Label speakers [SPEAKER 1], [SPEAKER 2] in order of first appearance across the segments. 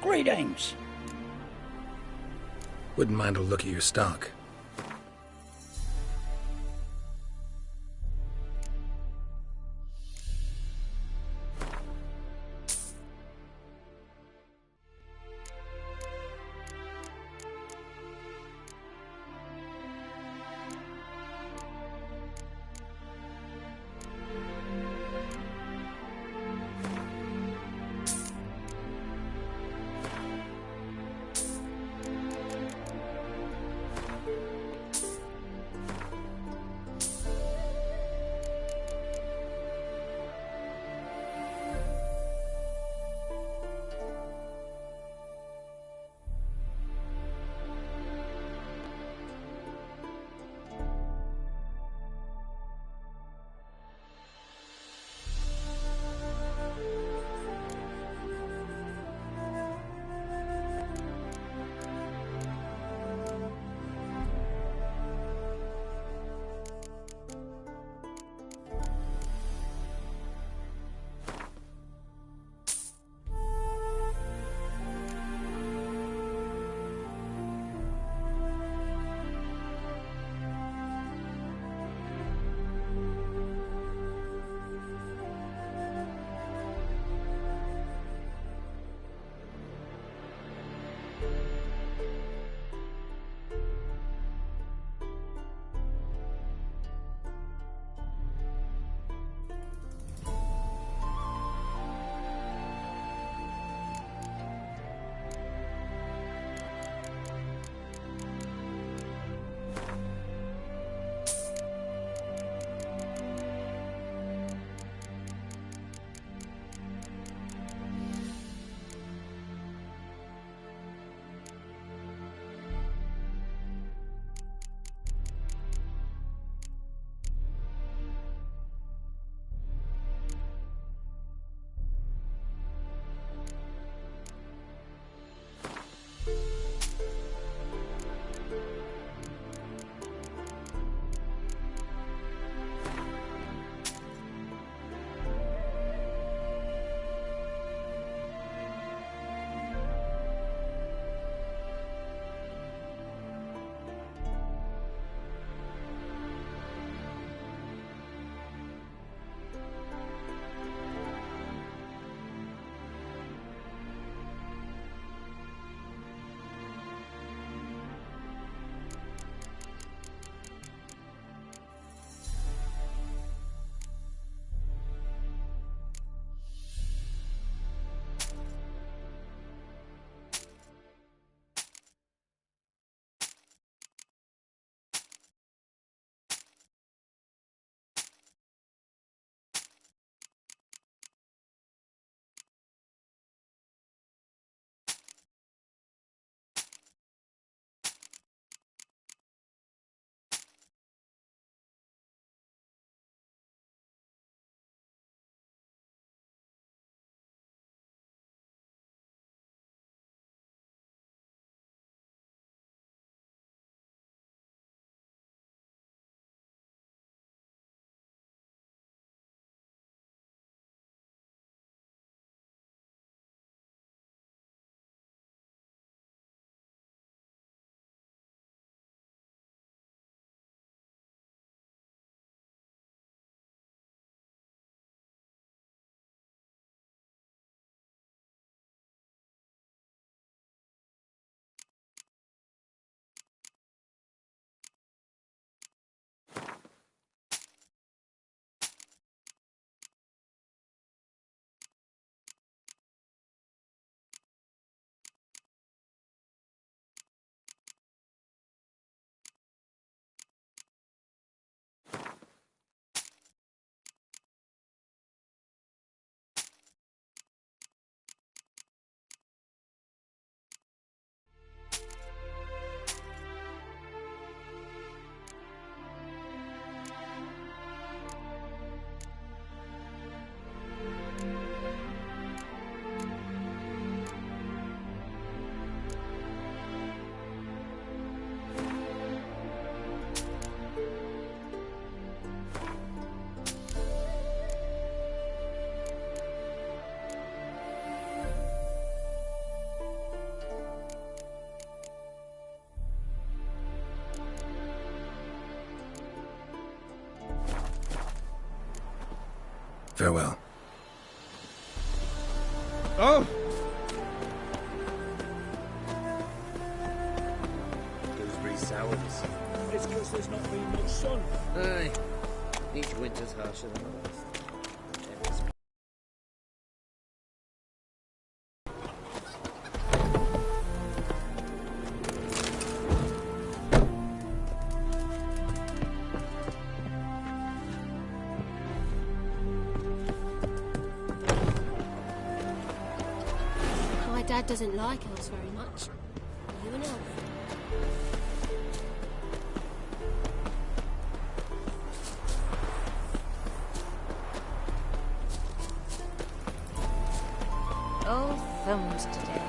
[SPEAKER 1] Greetings.
[SPEAKER 2] Wouldn't mind a look at your stock. Farewell.
[SPEAKER 1] Oh!
[SPEAKER 3] Gooseberry sours.
[SPEAKER 1] It's because there's not been much sun.
[SPEAKER 3] Aye. Each winter's harsher than others.
[SPEAKER 4] My dad doesn't like elves very much. Are you an elf?
[SPEAKER 5] Old thumbs today.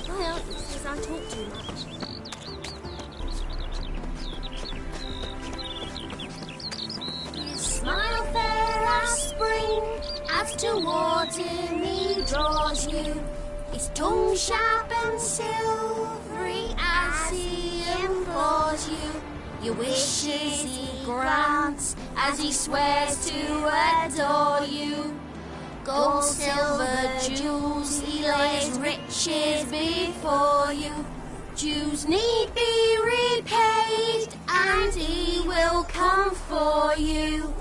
[SPEAKER 4] My elf says I talk too much. His smile fair as spring, as towards him he draws you. His tongue sharp and silvery as he implores you. Your wishes he grants as he swears to adore you. Gold, silver, jewels, he lays riches before you. Dues need be repaid, and he will come for you.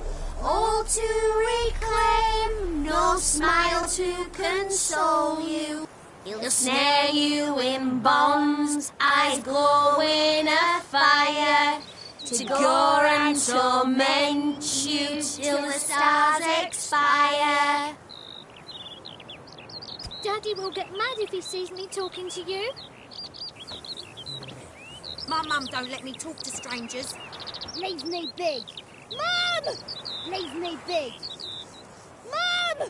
[SPEAKER 4] All to reclaim, no smile to console you. He'll snare you in bonds, eyes glowing a fire, to gore and torment you till the stars expire.
[SPEAKER 6] Daddy will get mad if he sees me talking to you.
[SPEAKER 7] My mum don't let me talk to strangers.
[SPEAKER 6] Leave me be. Mum! Leave me be. Mum!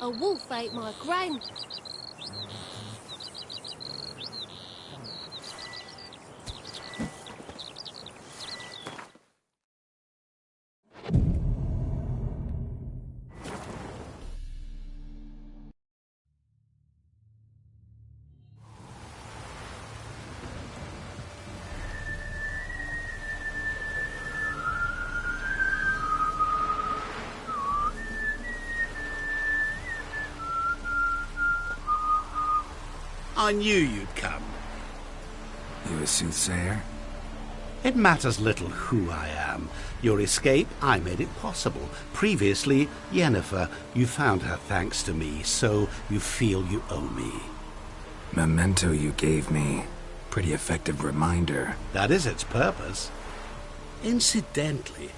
[SPEAKER 4] A wolf ate my gran.
[SPEAKER 8] I knew you'd come.
[SPEAKER 2] You a soothsayer?
[SPEAKER 8] It matters little who I am. Your escape, I made it possible. Previously, Yennefer, you found her thanks to me, so you feel you owe me.
[SPEAKER 2] Memento you gave me. Pretty effective reminder.
[SPEAKER 8] That is its purpose. Incidentally,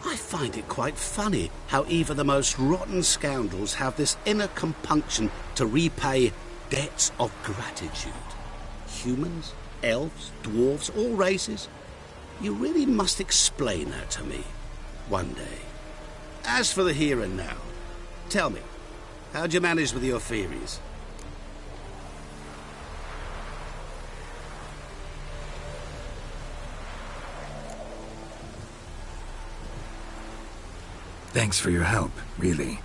[SPEAKER 8] I find it quite funny how even the most rotten scoundrels have this inner compunction to repay debts of gratitude. Humans, elves, dwarves, all races. You really must explain that to me one day. As for the here and now, tell me, how'd you manage with your theories?
[SPEAKER 2] Thanks for your help, really.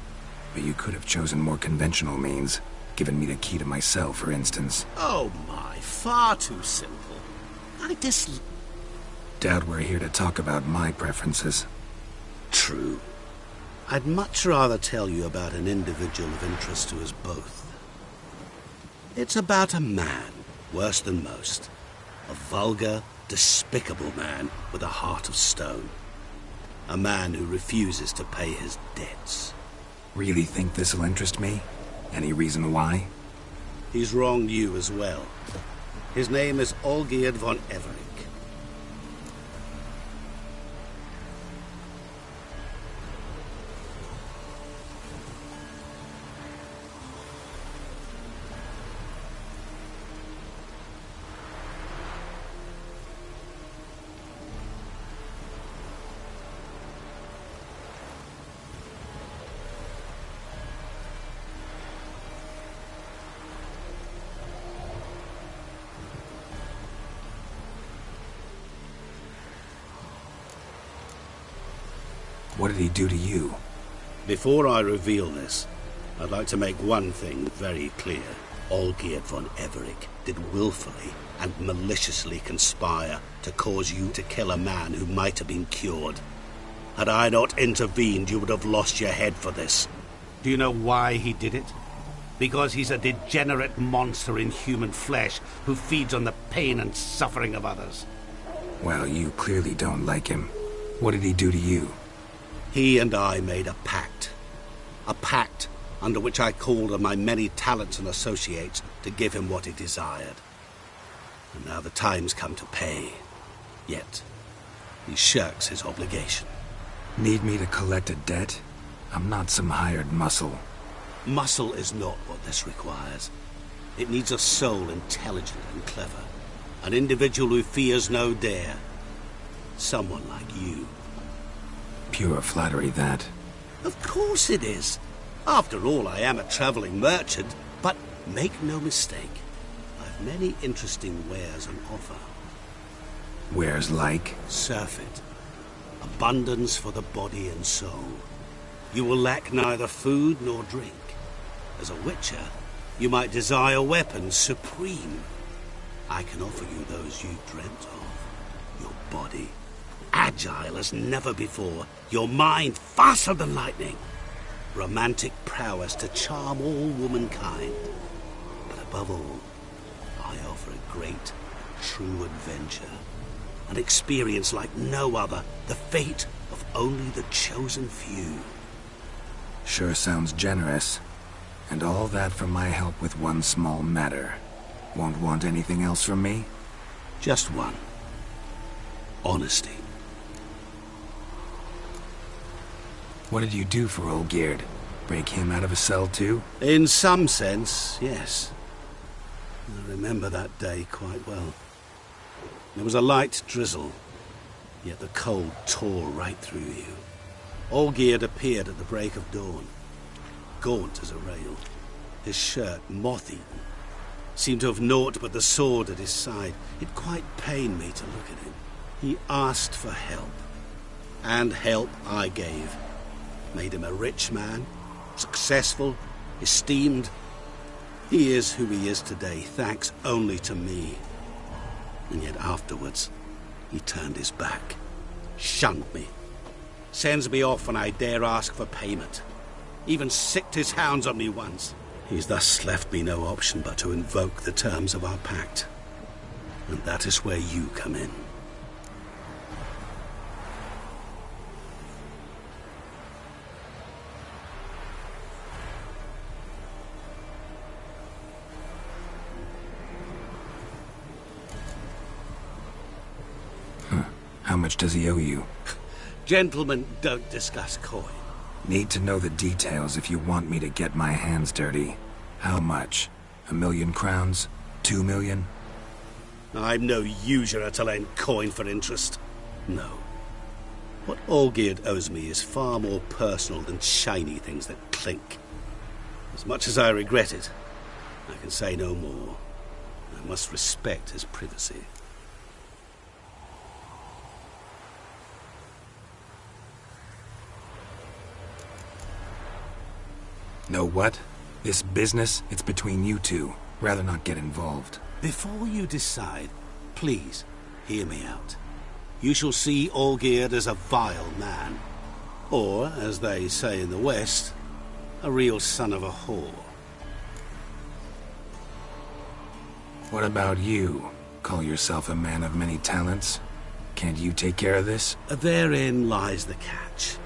[SPEAKER 2] But you could have chosen more conventional means. Given me the key to my cell, for instance.
[SPEAKER 8] Oh my, far too simple.
[SPEAKER 2] Doubt we're here to talk about my preferences.
[SPEAKER 8] True. I'd much rather tell you about an individual of interest to us both. It's about a man, worse than most. A vulgar, despicable man with a heart of stone. A man who refuses to pay his debts.
[SPEAKER 2] Really think this'll interest me? Any reason why?
[SPEAKER 8] He's wronged you as well. His name is Olgierd von Everec.
[SPEAKER 2] What did he do to you?
[SPEAKER 8] Before I reveal this, I'd like to make one thing very clear. Olgierd von Everec did willfully and maliciously conspire to cause you to kill a man who might have been cured. Had I not intervened, you would have lost your head for this. Do you know why he did it? Because he's a degenerate monster in human flesh who feeds on the pain and suffering of others.
[SPEAKER 2] Well, you clearly don't like him. What did he do to you?
[SPEAKER 8] He and I made a pact. A pact under which I called on my many talents and associates to give him what he desired. And now the time's come to pay. Yet, he shirks his obligation.
[SPEAKER 2] Need me to collect a debt? I'm not some hired muscle.
[SPEAKER 8] Muscle is not what this requires. It needs a soul intelligent and clever. An individual who fears no dare. Someone like you.
[SPEAKER 2] Pure flattery, that.
[SPEAKER 8] Of course it is. After all, I am a traveling merchant. But make no mistake, I've many interesting wares on offer.
[SPEAKER 2] Wares like?
[SPEAKER 8] Surfeit. Abundance for the body and soul. You will lack neither food nor drink. As a witcher, you might desire weapons supreme. I can offer you those you dreamt of. Your body, agile as never before. Your mind, faster than lightning. Romantic prowess to charm all womankind. But above all, I offer a great, true adventure. An experience like no other. The fate of only the chosen few.
[SPEAKER 2] Sure sounds generous. And all that for my help with one small matter. Won't want anything else from me?
[SPEAKER 8] Just one. Honesty.
[SPEAKER 2] What did you do for Olgierd? Break him out of a cell too?
[SPEAKER 8] In some sense, yes. I remember that day quite well. There was a light drizzle, yet the cold tore right through you. Olgierd appeared at the break of dawn, gaunt as a rail, his shirt moth-eaten. Seemed to have naught but the sword at his side. It quite pained me to look at him. He asked for help, and help I gave. Made him a rich man, successful, esteemed. He is who he is today, thanks only to me. And yet afterwards, he turned his back, shunned me, sends me off when I dare ask for payment. Even sicked his hounds on me once. He's thus left me no option but to invoke the terms of our pact. And that is where you come in.
[SPEAKER 2] How much does he owe you?
[SPEAKER 8] Gentlemen don't discuss coin.
[SPEAKER 2] Need to know the details if you want me to get my hands dirty. How much? 1,000,000 crowns? 2 million?
[SPEAKER 8] I'm no usurer to lend coin for interest. No. What Olgierd owes me is far more personal than shiny things that clink. As much as I regret it, I can say no more. I must respect his privacy.
[SPEAKER 2] Know what? This business, it's between you two. Rather not get involved.
[SPEAKER 8] Before you decide, please hear me out. You shall see Olgierd as a vile man. Or, as they say in the West, a real son of a whore.
[SPEAKER 2] What about you? Call yourself a man of many talents? Can't you take care of this?
[SPEAKER 8] Therein lies the catch.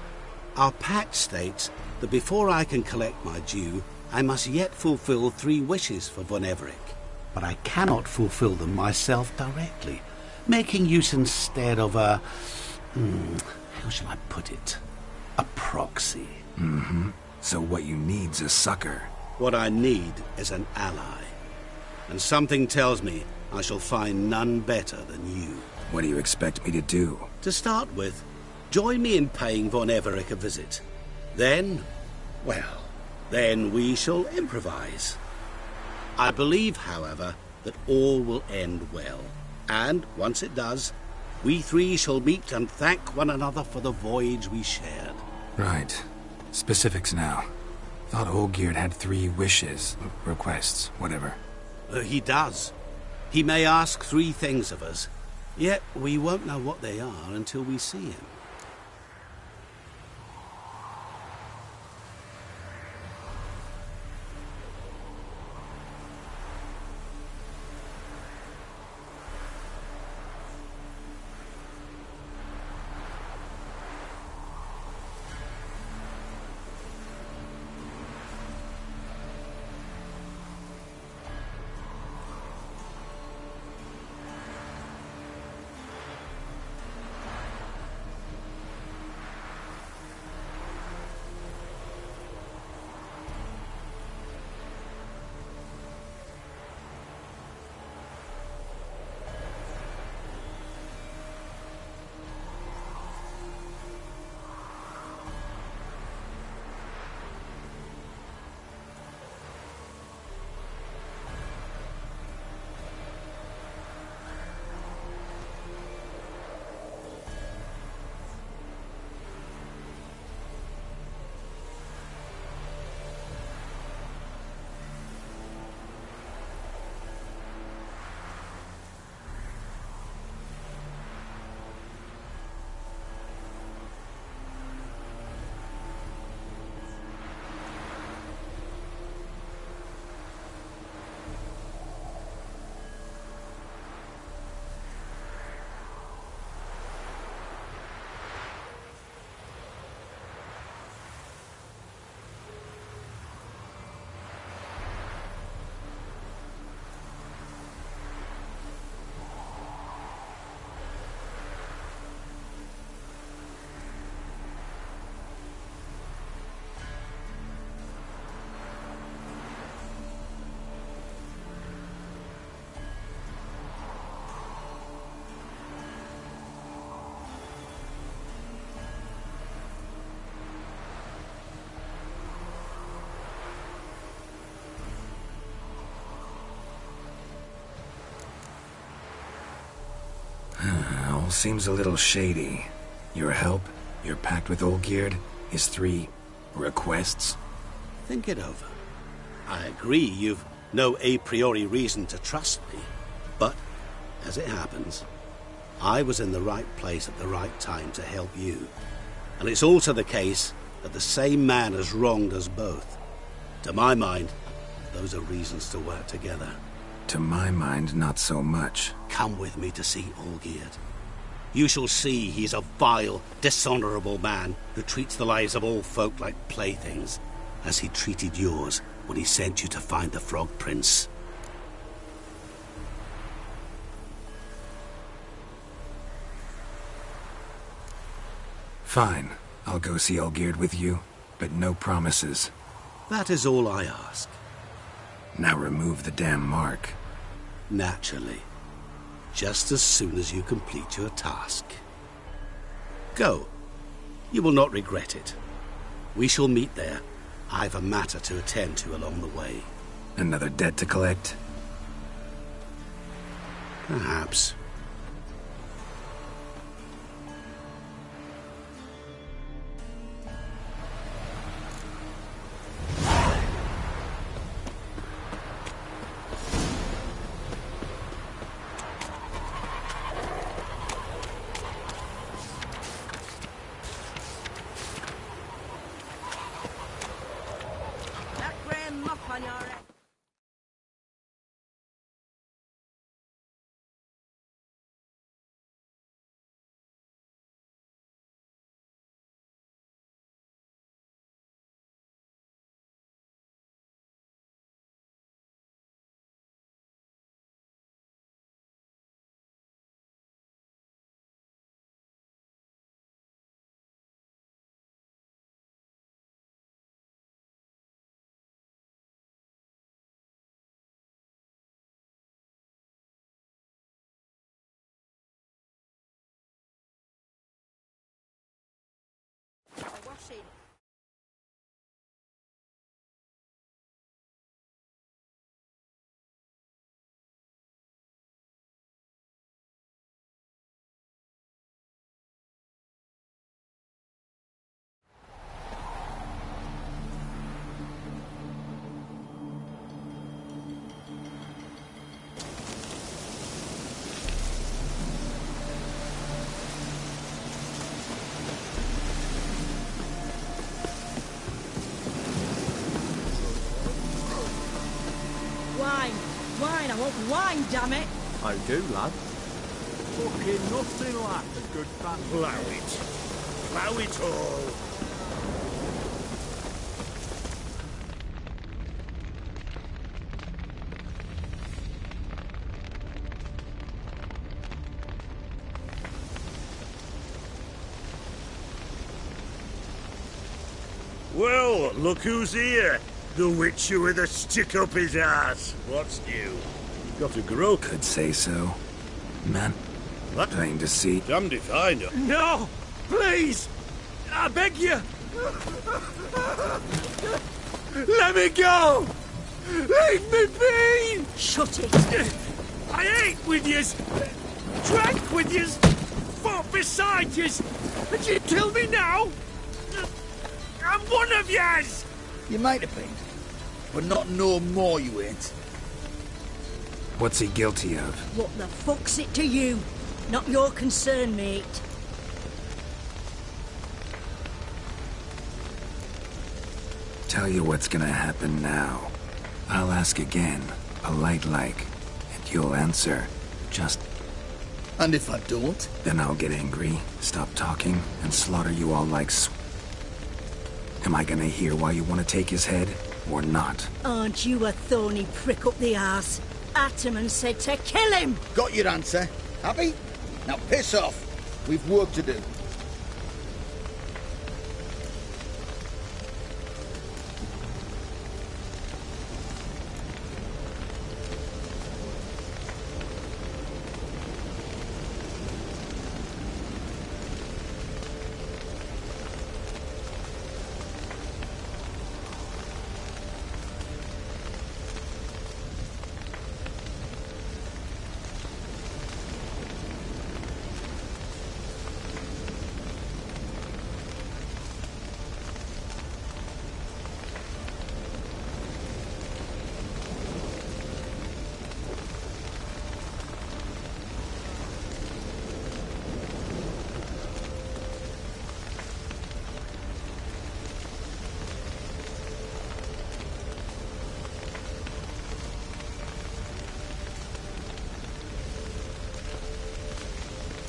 [SPEAKER 8] Our pact states that before I can collect my due, I must yet fulfill 3 wishes for von Everec. But I cannot fulfill them myself directly, making use instead of a... how shall I put it? A proxy.
[SPEAKER 2] Mm-hmm. So what you need's a sucker.
[SPEAKER 8] What I need is an ally. And something tells me I shall find none better than you.
[SPEAKER 2] What do you expect me to do?
[SPEAKER 8] To start with, join me in paying von Everec a visit. Then, well, then we shall improvise. I believe, however, that all will end well. And once it does, We three shall meet and thank one another for the voyage we shared.
[SPEAKER 2] Right. Specifics now. Thought Olgierd had 3 wishes, requests, whatever.
[SPEAKER 8] He does. He may ask 3 things of us, yet we won't know what they are until we see him.
[SPEAKER 2] All seems a little shady. Your help, your pact with Olgierd, his 3 requests.
[SPEAKER 8] Think it over. I agree you've no a priori reason to trust me, but, as it happens, I was in the right place at the right time to help you. And it's also the case that the same man has wronged us both. To my mind, those are reasons to work together.
[SPEAKER 2] To my mind, not so much.
[SPEAKER 8] Come with me to see Olgierd. You shall see he's a vile, dishonorable man who treats the lives of all folk like playthings, as he treated yours when he sent you to find the Frog Prince.
[SPEAKER 2] Fine. I'll go see Olgierd with you, but no promises.
[SPEAKER 8] That is all I ask.
[SPEAKER 2] Now remove the damn mark.
[SPEAKER 8] Naturally. Just as soon as you complete your task. Go. You will not regret it. We shall meet there. I've a matter to attend to along the way.
[SPEAKER 2] Another debt to collect?
[SPEAKER 8] Perhaps.
[SPEAKER 7] wine. I want wine, damn it.
[SPEAKER 1] I do, lad. Fucking nothing like a good fan.
[SPEAKER 9] Plough it. Plough it all. Well, look who's here. The Witcher with a stick up his ass. What's new? Got a growth.
[SPEAKER 2] Could say so. Man,
[SPEAKER 9] What?
[SPEAKER 2] plain to see.
[SPEAKER 9] Damned if I know.
[SPEAKER 1] No! Please! I beg you! Let me go! Leave me be!
[SPEAKER 7] Shut it.
[SPEAKER 1] I ate with yous! Drank with yous! Fought beside yous! And you kill me now? I'm one of yous!
[SPEAKER 10] You might have been, but not no more you ain't.
[SPEAKER 2] What's he guilty of?
[SPEAKER 7] What the fuck's it to you? Not your concern, mate.
[SPEAKER 2] Tell you what's gonna happen now. I'll ask again, polite like, and you'll answer. Just
[SPEAKER 10] And if I don't?
[SPEAKER 2] then I'll get angry, stop talking, and slaughter you all like Am I gonna hear why you want to take his head, or not?
[SPEAKER 7] Aren't you a thorny prick up the arse? Ataman said to kill him!
[SPEAKER 10] Got your answer. Happy? Now piss off. We've work to do.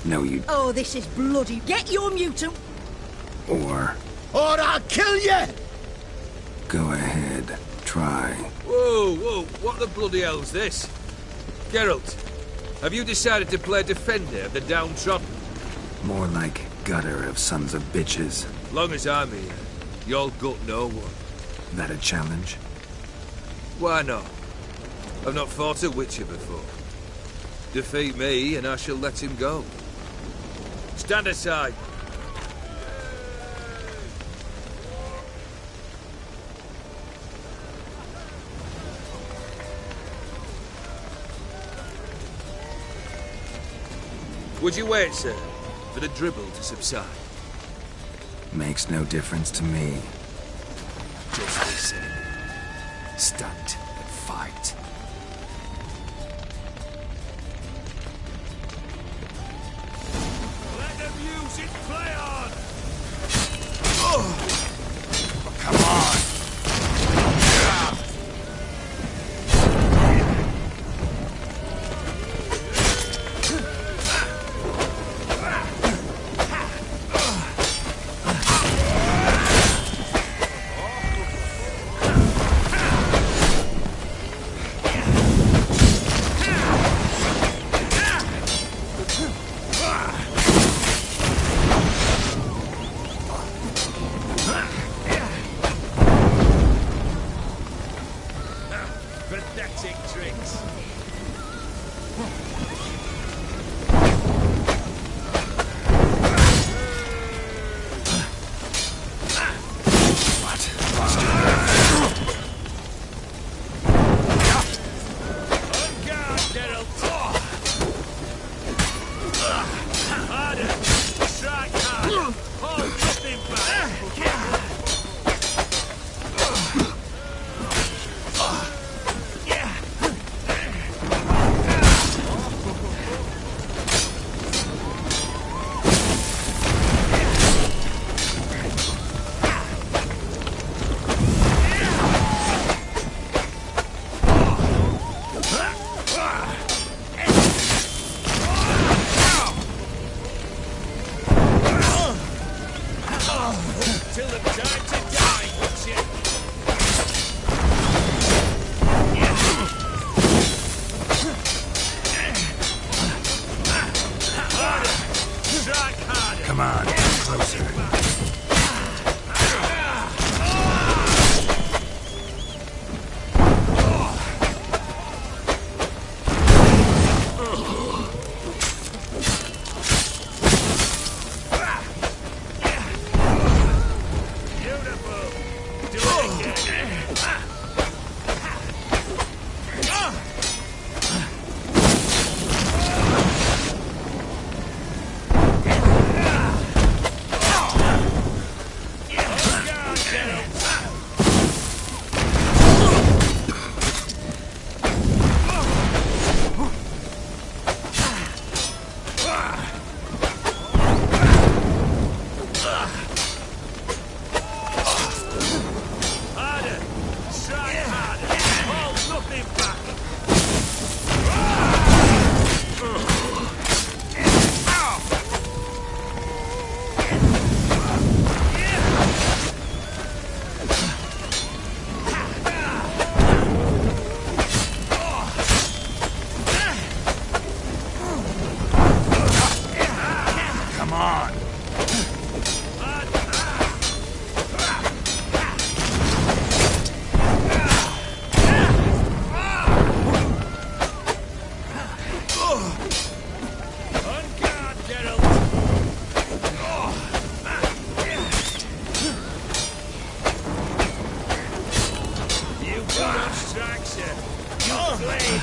[SPEAKER 2] No, you...
[SPEAKER 7] Oh, this is bloody... Get your mutant...
[SPEAKER 2] or...
[SPEAKER 10] Or I'll kill you!
[SPEAKER 2] Go ahead. Try.
[SPEAKER 1] Whoa, whoa, what the bloody hell's this? Geralt, have you decided to play defender of the downtrodden?
[SPEAKER 2] More like gutter of sons of bitches.
[SPEAKER 1] Long as I'm here, you'll gut no one.
[SPEAKER 2] That a challenge?
[SPEAKER 1] Why not? I've not fought a Witcher before. Defeat me and I shall let him go. Stand aside. Would you wait, sir, for the dribble to subside?
[SPEAKER 2] Makes no difference to me.
[SPEAKER 1] Just listen. Stand and fight. Let the music play on!
[SPEAKER 2] Come on!
[SPEAKER 1] Pathetic tricks. On guard, Geralt. Harder. Strike harder. Hold nothing back.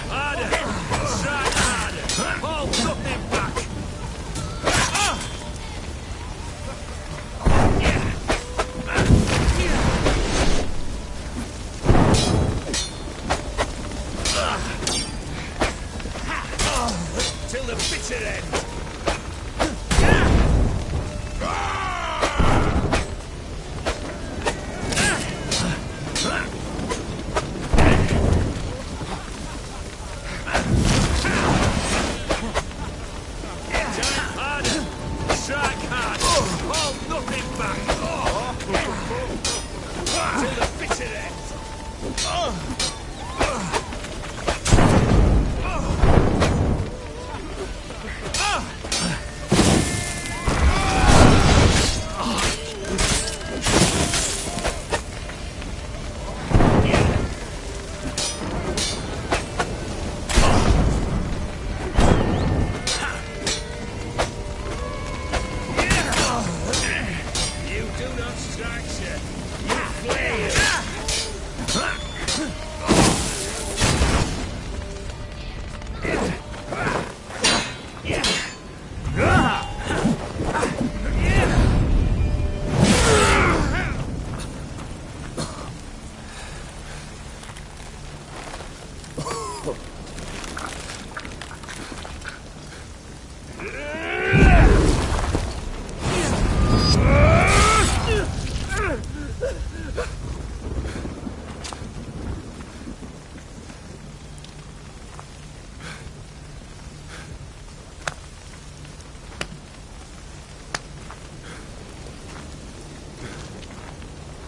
[SPEAKER 1] Harder! Strike harder! Hold something back! Till the bitter end!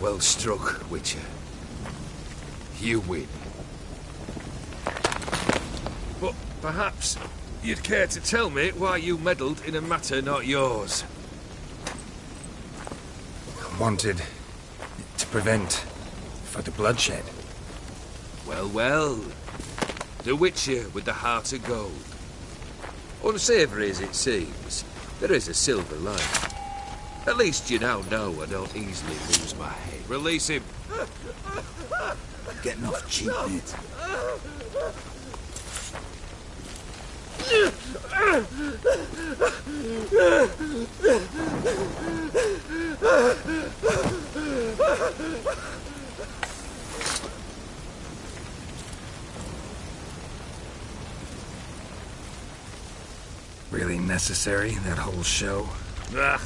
[SPEAKER 11] Well struck, Witcher. You win.
[SPEAKER 1] But perhaps you'd care to tell me why you meddled in a matter not yours.
[SPEAKER 2] Wanted to prevent further bloodshed.
[SPEAKER 1] Well, well. The Witcher with the heart of gold. Unsavoury as it seems, there is a silver lining. At least you now know I don't easily lose my head. Release him.
[SPEAKER 2] I'm getting off cheap, mate. Really necessary, that whole show?
[SPEAKER 1] Ah,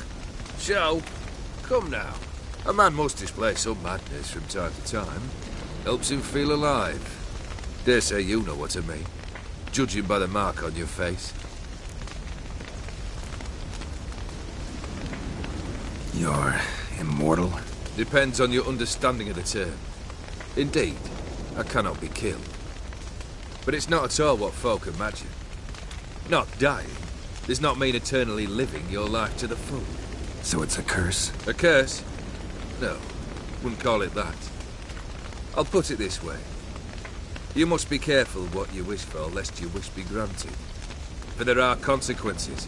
[SPEAKER 1] show? Come now. A man must display some madness from time to time. Helps him feel alive. Dare say you know what I mean. Judging by the mark on your face.
[SPEAKER 2] You're immortal?
[SPEAKER 1] Depends on your understanding of the term. Indeed, I cannot be killed. But it's not at all what folk imagine. Not dying does not mean eternally living your life to the full.
[SPEAKER 2] So it's a curse?
[SPEAKER 1] A curse? No, wouldn't call it that. I'll put it this way. You must be careful what you wish for, lest your wish be granted. For there are consequences.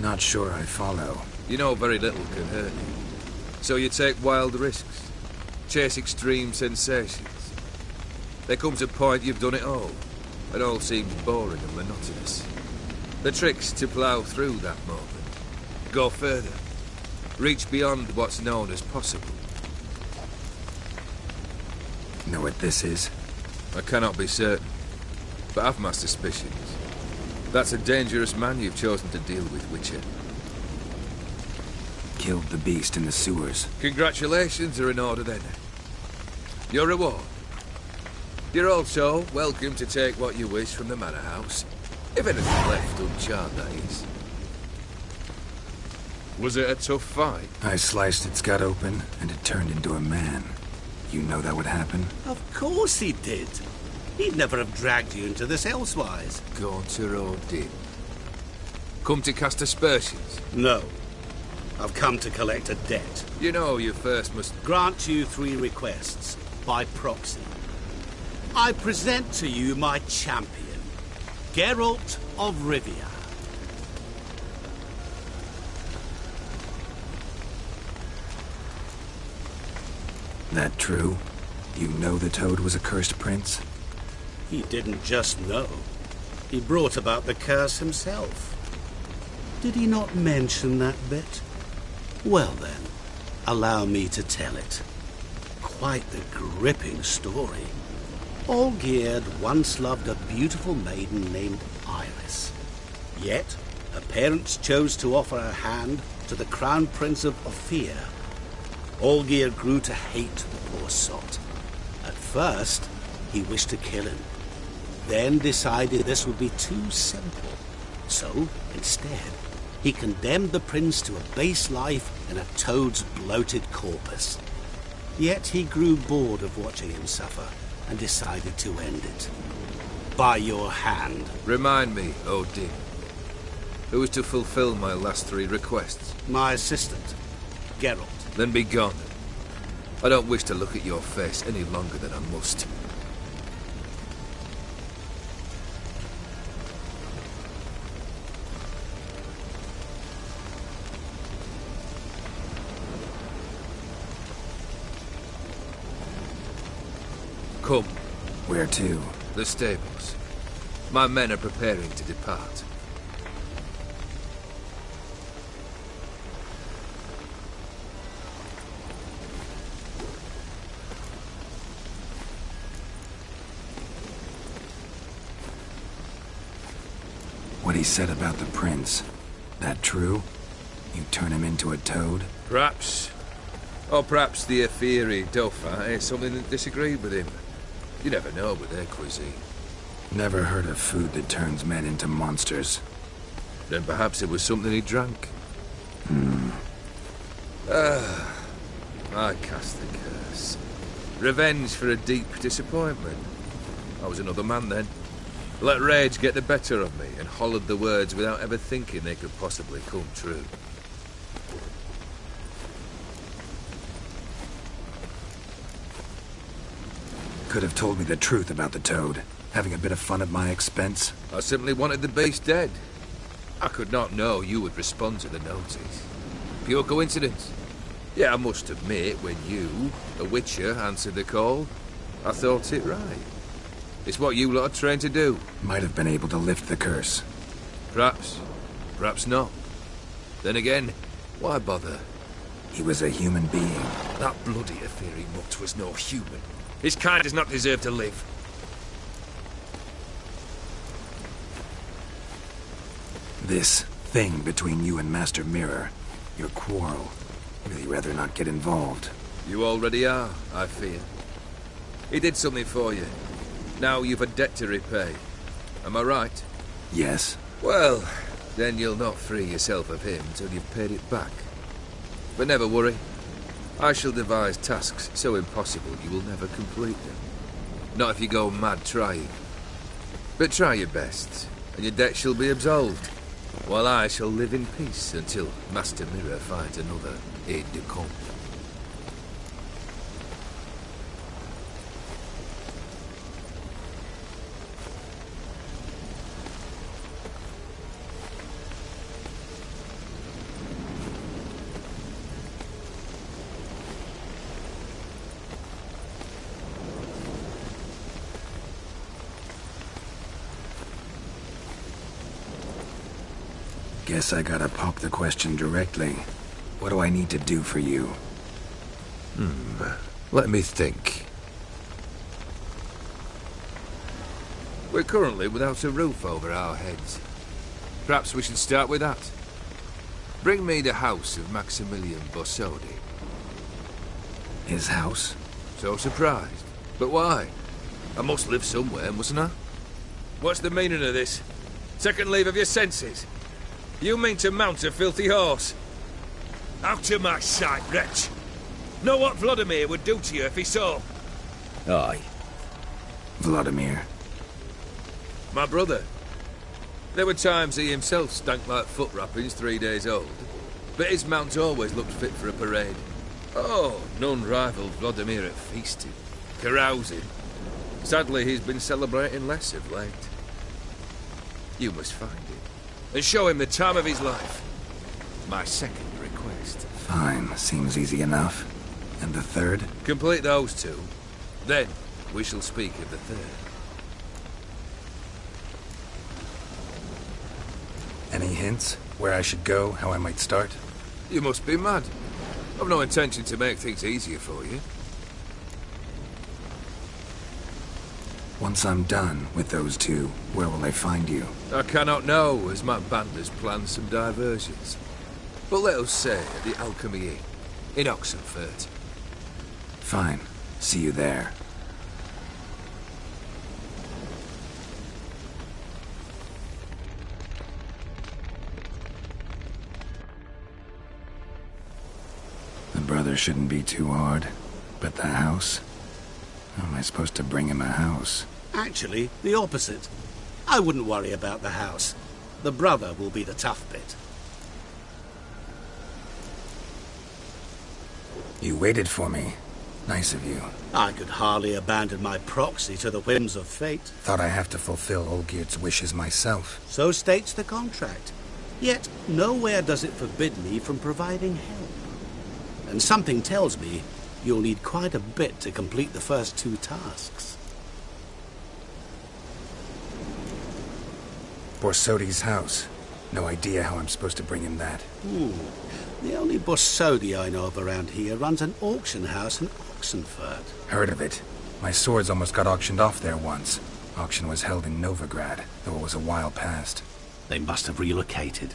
[SPEAKER 2] Not sure I follow.
[SPEAKER 1] You know very little can hurt you. So you take wild risks. Chase extreme sensations. There comes a point you've done it all. It all seems boring and monotonous. The trick's to plough through that moment. Go further. Reach beyond what's known as possible.
[SPEAKER 2] Know what this is?
[SPEAKER 1] I cannot be certain, but I've my suspicions. That's a dangerous man you've chosen to deal with, Witcher.
[SPEAKER 2] Killed the beast in the sewers.
[SPEAKER 1] Congratulations are in order then. Your reward. You're also welcome to take what you wish from the manor house. If anything left uncharted, that is. Was it a tough fight?
[SPEAKER 2] I sliced its gut open, and it turned into a man. You know that would happen?
[SPEAKER 8] Of course he did. He'd never have dragged you into this elsewise.
[SPEAKER 1] Gauntero did. Come to cast aspersions?
[SPEAKER 8] No. I've come to collect a debt.
[SPEAKER 1] You know you first must...
[SPEAKER 8] Grant you 3 requests, by proxy. I present to you my champion, Geralt of Rivia.
[SPEAKER 2] That true? You know the Toad was a cursed prince?
[SPEAKER 8] He didn't just know. He brought about the curse himself. Did he not mention that bit? Well then, allow me to tell it. Quite the gripping story. Olgierd once loved a beautiful maiden named Iris. Yet, her parents chose to offer her hand to the Crown Prince of Ophir. Olgierd grew to hate the poor sot. At first, he wished to kill him. Then decided this would be too simple. So, instead, he condemned the prince to a base life in a toad's bloated corpus. Yet he grew bored of watching him suffer and decided to end it. By your hand.
[SPEAKER 1] Remind me, Odin. Who is to fulfill my last 3 requests?
[SPEAKER 8] My assistant, Geralt.
[SPEAKER 1] Then be gone. I don't wish to look at your face any longer than I must. Come.
[SPEAKER 2] Where to?
[SPEAKER 1] The stables. My men are preparing to depart.
[SPEAKER 2] What he said about the prince, that true? You turn him into a toad?
[SPEAKER 1] Perhaps. Or perhaps the Ephiri Dauphin ate something that disagreed with him. You never know with their cuisine.
[SPEAKER 2] Never heard of food that turns men into monsters.
[SPEAKER 1] Then perhaps it was something he drank. I cast the curse. Revenge for a deep disappointment. I was another man then. Let rage get the better of me and hollered the words without ever thinking they could possibly come true.
[SPEAKER 2] Could have told me the truth about the toad. Having a bit of fun at my expense.
[SPEAKER 1] I simply wanted the beast dead. I could not know you would respond to the notice. Pure coincidence. Yeah, I must admit, when you, a witcher, answered the call, I thought it right. It's what you lot are trained to do.
[SPEAKER 2] Might have been able to lift the curse.
[SPEAKER 1] Perhaps. Perhaps not. Then again, why bother?
[SPEAKER 2] He was a human being.
[SPEAKER 1] That bloody Ephiri mutt was no human. His kind does not deserve to live.
[SPEAKER 2] This thing between you and Master Mirror, your quarrel, really rather not get involved.
[SPEAKER 1] You already are, I fear. He did something for you. Now you've a debt to repay. Am I right?
[SPEAKER 2] Yes.
[SPEAKER 1] Well, then you'll not free yourself of him till you've paid it back. But never worry. I shall devise tasks so impossible you will never complete them. Not if you go mad trying. But try your best, and your debt shall be absolved, while I shall live in peace until Master Mirror finds another aide-de-camp.
[SPEAKER 2] Guess I gotta pop the question directly. What do I need to do for you?
[SPEAKER 1] Let me think. We're currently without a roof over our heads. Perhaps we should start with that. Bring me the house of Maximilian Borsodi.
[SPEAKER 2] His house?
[SPEAKER 1] So surprised. But why? I must live somewhere, mustn't I? What's the meaning of this? Second leave of your senses? You mean to mount a filthy horse? Out of my sight, wretch! Know what Vladimir would do to you if he saw?
[SPEAKER 2] Aye. Vladimir.
[SPEAKER 1] My brother. There were times he himself stank like foot wrappings 3 days old, but his mount always looked fit for a parade. Oh, none rivaled Vladimir at feasting, carousing. Sadly, he's been celebrating less of late. You must find him and show him the time of his life. My second request.
[SPEAKER 2] Fine, seems easy enough. And the third?
[SPEAKER 1] Complete those two. Then we shall speak of the third.
[SPEAKER 2] Any hints? Where I should go? How I might start?
[SPEAKER 1] You must be mad. I've no intention to make things easier for you.
[SPEAKER 2] Once I'm done with those two, where will I find you?
[SPEAKER 1] I cannot know, as my band has planned some diversions. But let us say at the Alchemy Inn, in Oxenfurt.
[SPEAKER 2] Fine. See you there. The brother shouldn't be too hard. But the house? How am I supposed to bring him a house?
[SPEAKER 8] Actually, the opposite. I wouldn't worry about the house. The brother will be the tough bit.
[SPEAKER 2] You waited for me. Nice of you.
[SPEAKER 8] I could hardly abandon my proxy to the whims of fate.
[SPEAKER 2] Thought I have to fulfill Olgierd's wishes myself.
[SPEAKER 8] So states the contract. Yet, nowhere does it forbid me from providing help. And something tells me you'll need quite a bit to complete the first two tasks.
[SPEAKER 2] Borsodi's house. No idea how I'm supposed to bring him that.
[SPEAKER 8] The only Borsodi I know of around here runs an auction house in Oxenfurt.
[SPEAKER 2] Heard of it. My swords almost got auctioned off there once. Auction was held in Novigrad, though it was a while past.
[SPEAKER 8] They must have relocated.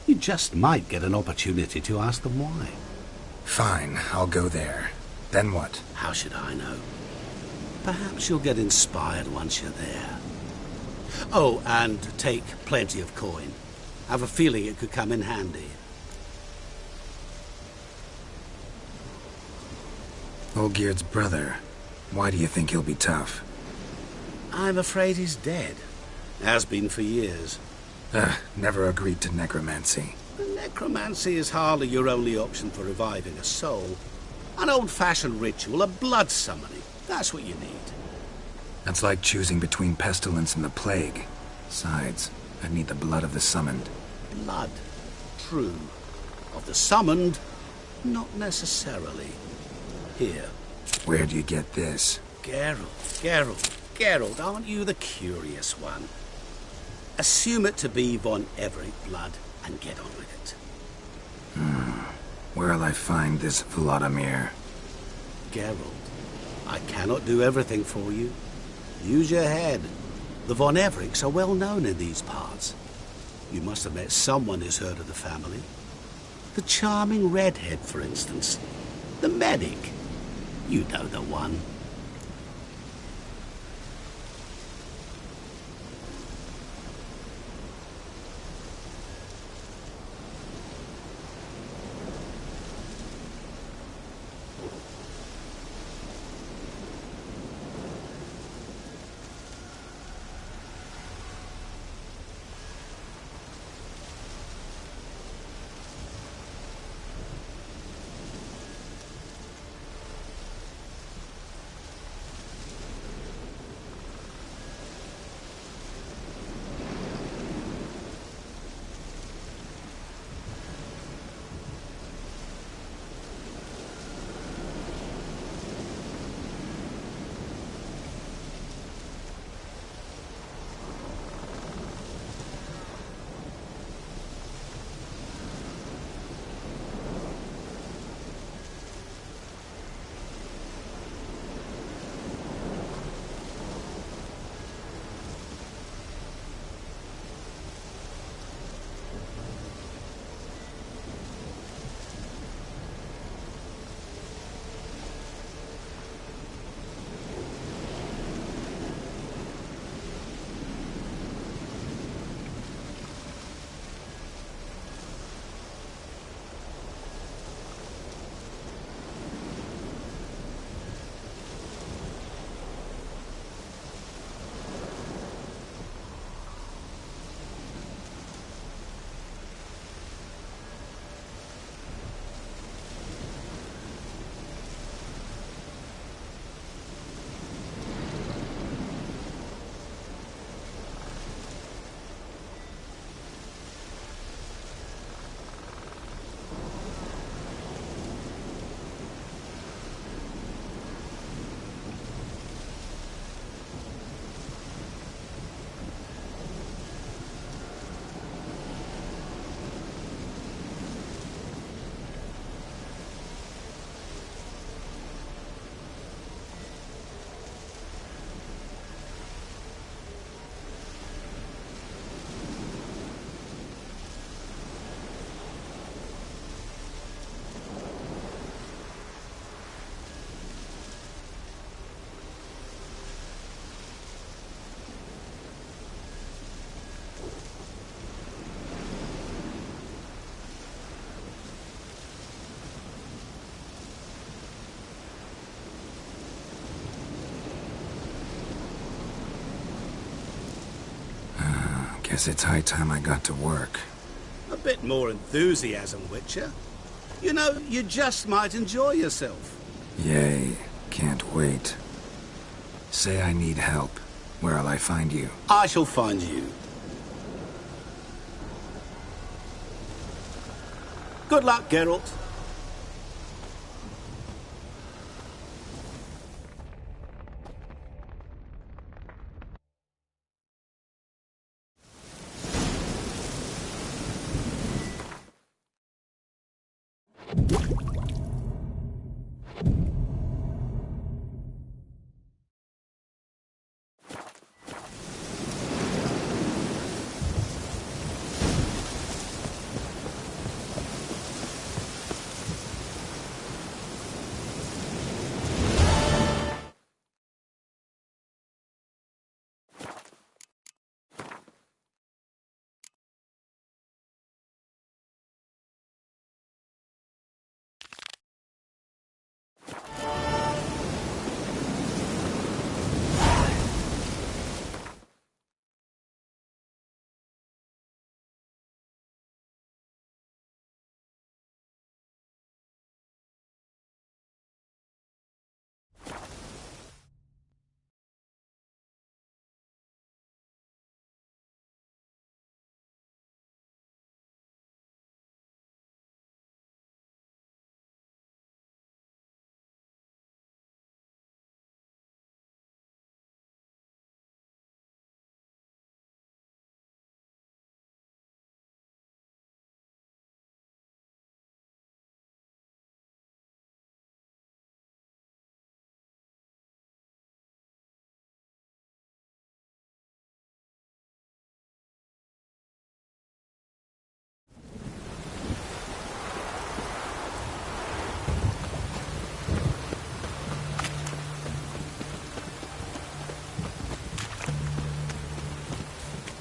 [SPEAKER 8] You just might get an opportunity to ask them why.
[SPEAKER 2] Fine, I'll go there. Then what?
[SPEAKER 8] How should I know? Perhaps you'll get inspired once you're there. Oh, and take plenty of coin. Have a feeling it could come in handy.
[SPEAKER 2] Olgierd's brother. Why do you think he'll be tough?
[SPEAKER 8] I'm afraid he's dead. Has been for years.
[SPEAKER 2] Never agreed to necromancy.
[SPEAKER 8] Necromancy is hardly your only option for reviving a soul. An old-fashioned ritual, a blood summoning. That's what you need.
[SPEAKER 2] That's like choosing between pestilence and the plague. Besides, I'd need the blood of the summoned.
[SPEAKER 8] Blood. True. Of the summoned, not necessarily. Here.
[SPEAKER 2] Where'd you get this?
[SPEAKER 8] Geralt, aren't you the curious one? Assume it to be von Everett blood and get on with it.
[SPEAKER 2] Where'll I find this Vladimir?
[SPEAKER 8] Geralt, I cannot do everything for you. Use your head. The von Evericks are well known in these parts. You must have met someone who's heard of the family. The charming redhead, for instance. The medic. You know the one.
[SPEAKER 2] Guess it's high time I got to work.
[SPEAKER 8] A bit more enthusiasm, Witcher. You know, you just might enjoy yourself.
[SPEAKER 2] Yay. Can't wait. Say I need help. Where'll I find you?
[SPEAKER 8] I shall find you. Good luck, Geralt.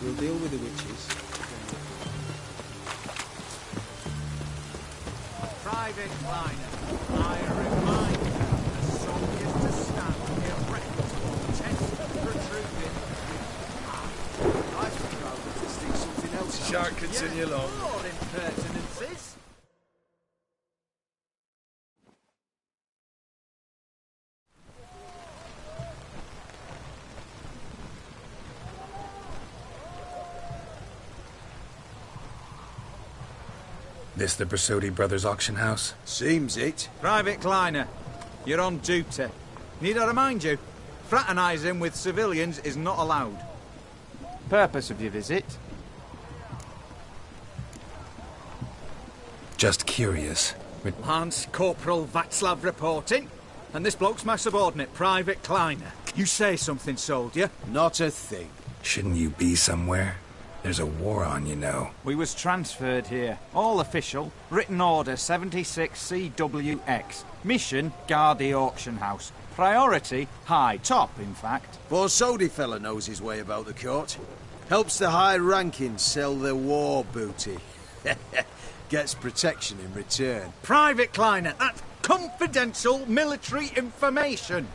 [SPEAKER 12] We'll deal with the witches.
[SPEAKER 13] Private Kleiner, I remind you, the soldiers to stand erect, test protruding.
[SPEAKER 1] I think something else. Shark continue along.
[SPEAKER 13] More impertinences.
[SPEAKER 2] This the Bersodi Brothers auction house?
[SPEAKER 1] Seems it.
[SPEAKER 13] Private Kleiner, you're on duty. Need I remind you, fraternising with civilians is not allowed. Purpose of your visit?
[SPEAKER 2] Just curious.
[SPEAKER 13] Lance Corporal Václav reporting, and this bloke's my subordinate, Private Kleiner. You say something, soldier?
[SPEAKER 1] Not a thing.
[SPEAKER 2] Shouldn't you be somewhere? There's a war on, you know.
[SPEAKER 13] We was transferred here. All official. Written order 76 CWX. Mission, guard the auction house. Priority, high. Top, in fact.
[SPEAKER 1] Borsodi fella knows his way about the court. Helps the high rankings sell their war booty. Gets protection in return.
[SPEAKER 13] Private Kleiner, that's confidential military information.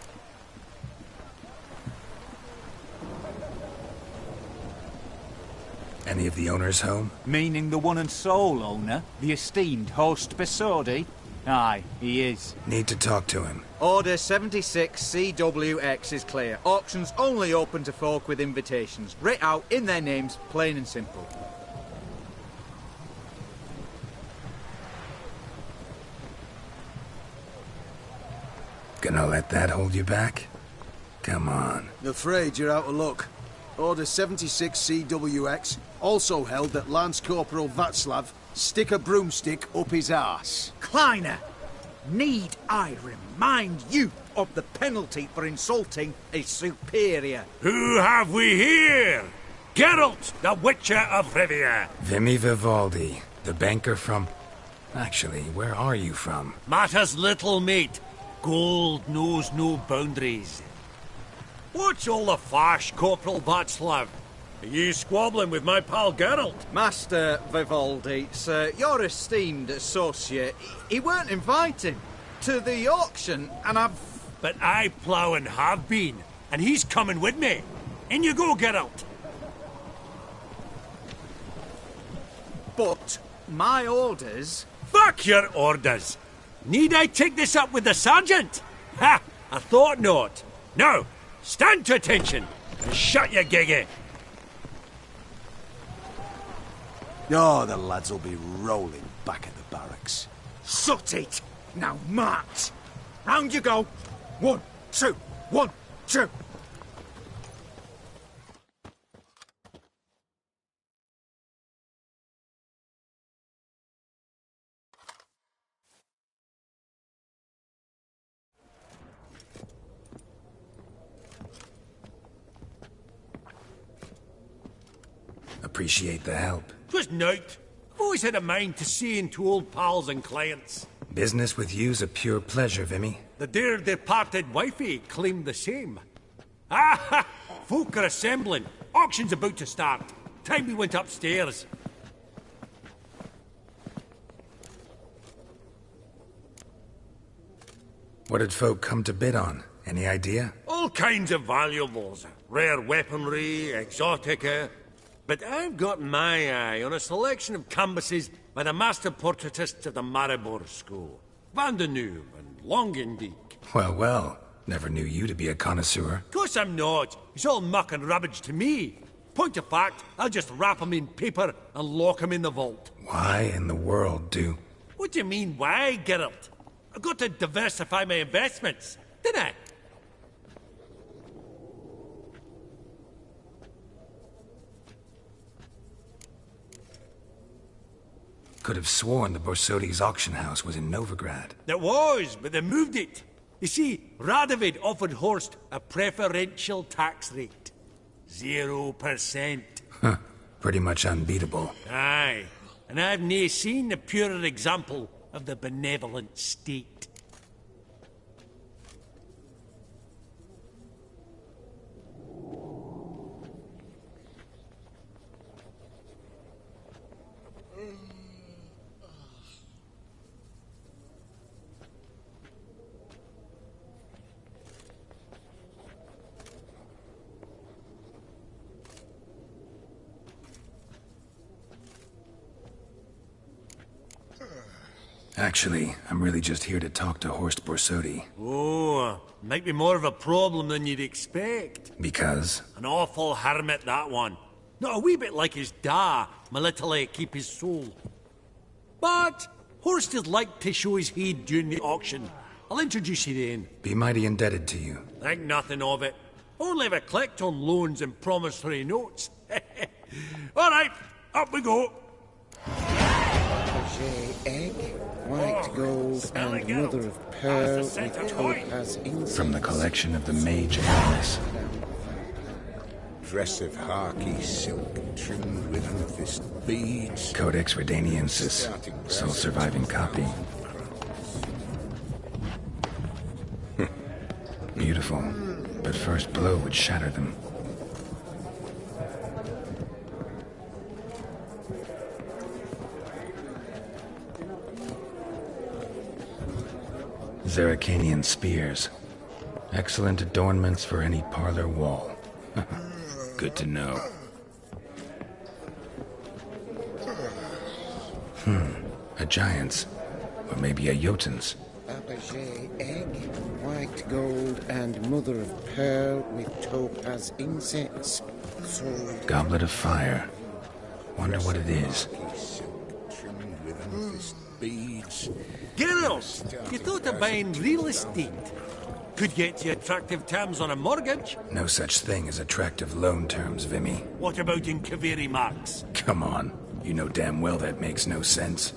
[SPEAKER 2] Any of the owners home?
[SPEAKER 13] Meaning the one and sole owner, the esteemed host Bersodi? Aye, he is.
[SPEAKER 2] Need to talk to him.
[SPEAKER 13] Order 76 CWX is clear. Auctions only open to folk with invitations. Writ out in their names, plain and simple.
[SPEAKER 2] Gonna let that hold you back? Come on.
[SPEAKER 1] Afraid you're out of luck. Order 76 CWX also held that Lance Corporal Václav stick a broomstick up his arse.
[SPEAKER 13] Kleiner, need I remind you of the penalty for insulting a superior?
[SPEAKER 9] Who have we here? Geralt, the Witcher of Rivia.
[SPEAKER 2] Vimy Vivaldi, the banker from... Actually, where are you from?
[SPEAKER 9] Matters little, mate. Gold knows no boundaries. What's all the fash, Corporal Václav? Are you squabbling with my pal Geralt?
[SPEAKER 13] Master Vivaldi, sir, your esteemed associate, he weren't invited to the auction, and I've...
[SPEAKER 9] But I plough and have been, and he's coming with me. In you go, Geralt.
[SPEAKER 13] But my orders...
[SPEAKER 9] Fuck your orders! Need I take this up with the sergeant? Ha! I thought not. Now, stand to attention and shut your giggy.
[SPEAKER 12] Oh, the lads will be rolling back at the barracks.
[SPEAKER 13] Shut it! Now march! Round you go! 1, 2, 1, 2!
[SPEAKER 2] Appreciate the help.
[SPEAKER 9] 'Twas nowt. I've always had a mind to see into old pals and clients.
[SPEAKER 2] Business with you's a pure pleasure, Vimy.
[SPEAKER 9] The dear departed wifey claimed the same. Ah! Folk are assembling. Auction's about to start. Time we went upstairs.
[SPEAKER 2] What did folk come to bid on? Any idea?
[SPEAKER 9] All kinds of valuables. Rare weaponry, exotica. But I've got my eye on a selection of canvases by the master portraitists of the Maribor School. Van de Neuve and Longendijk.
[SPEAKER 2] Well, well. Never knew you to be a connoisseur.
[SPEAKER 9] Of course I'm not. It's all muck and rubbish to me. Point of fact, I'll just wrap 'em in paper and lock 'em in the vault.
[SPEAKER 2] Why in the world do...
[SPEAKER 9] What do you mean, why, Geralt? I've got to diversify my investments, didn't I?
[SPEAKER 2] Could have sworn the Borsodi's auction house was in Novigrad.
[SPEAKER 9] There was, but they moved it. You see, Radovid offered Horst a preferential tax rate. 0%.
[SPEAKER 2] Huh. Pretty much unbeatable.
[SPEAKER 9] Aye. And I've nae seen a purer example of the benevolent state.
[SPEAKER 2] Actually, I'm really just here to talk to Horst Borsodi.
[SPEAKER 9] Oh, might be more of a problem than you'd expect.
[SPEAKER 2] Because?
[SPEAKER 9] An awful hermit, that one. Not a wee bit like his da, military keep his soul. But Horst is like to show his head during the auction. I'll introduce you then.
[SPEAKER 2] Be mighty indebted to you.
[SPEAKER 9] Think nothing of it. Only if I collect on loans and promissory notes. All right, up we go.
[SPEAKER 14] Egg, white gold, and mother of pearl with topaz incense.
[SPEAKER 2] From the collection of the Mage Alice.
[SPEAKER 10] Dress of harky silk trimmed with amethyst beads.
[SPEAKER 2] Codex Redaniensis, sole surviving copy. Beautiful, but first blow would shatter them. Zeracanian spears. Excellent adornments for any parlor wall. Good to know. A giant's. Or maybe a Jotun's.
[SPEAKER 14] Fabergé egg, white gold, and mother of pearl with topaz incense.
[SPEAKER 2] Goblet of fire. Wonder what it is.
[SPEAKER 9] Geralt, you thought of buying real estate. Could get you attractive terms on a mortgage.
[SPEAKER 2] No such thing as attractive loan terms, Vimy.
[SPEAKER 9] What about in Kaviri marks?
[SPEAKER 2] Come on. You know damn well that makes no sense.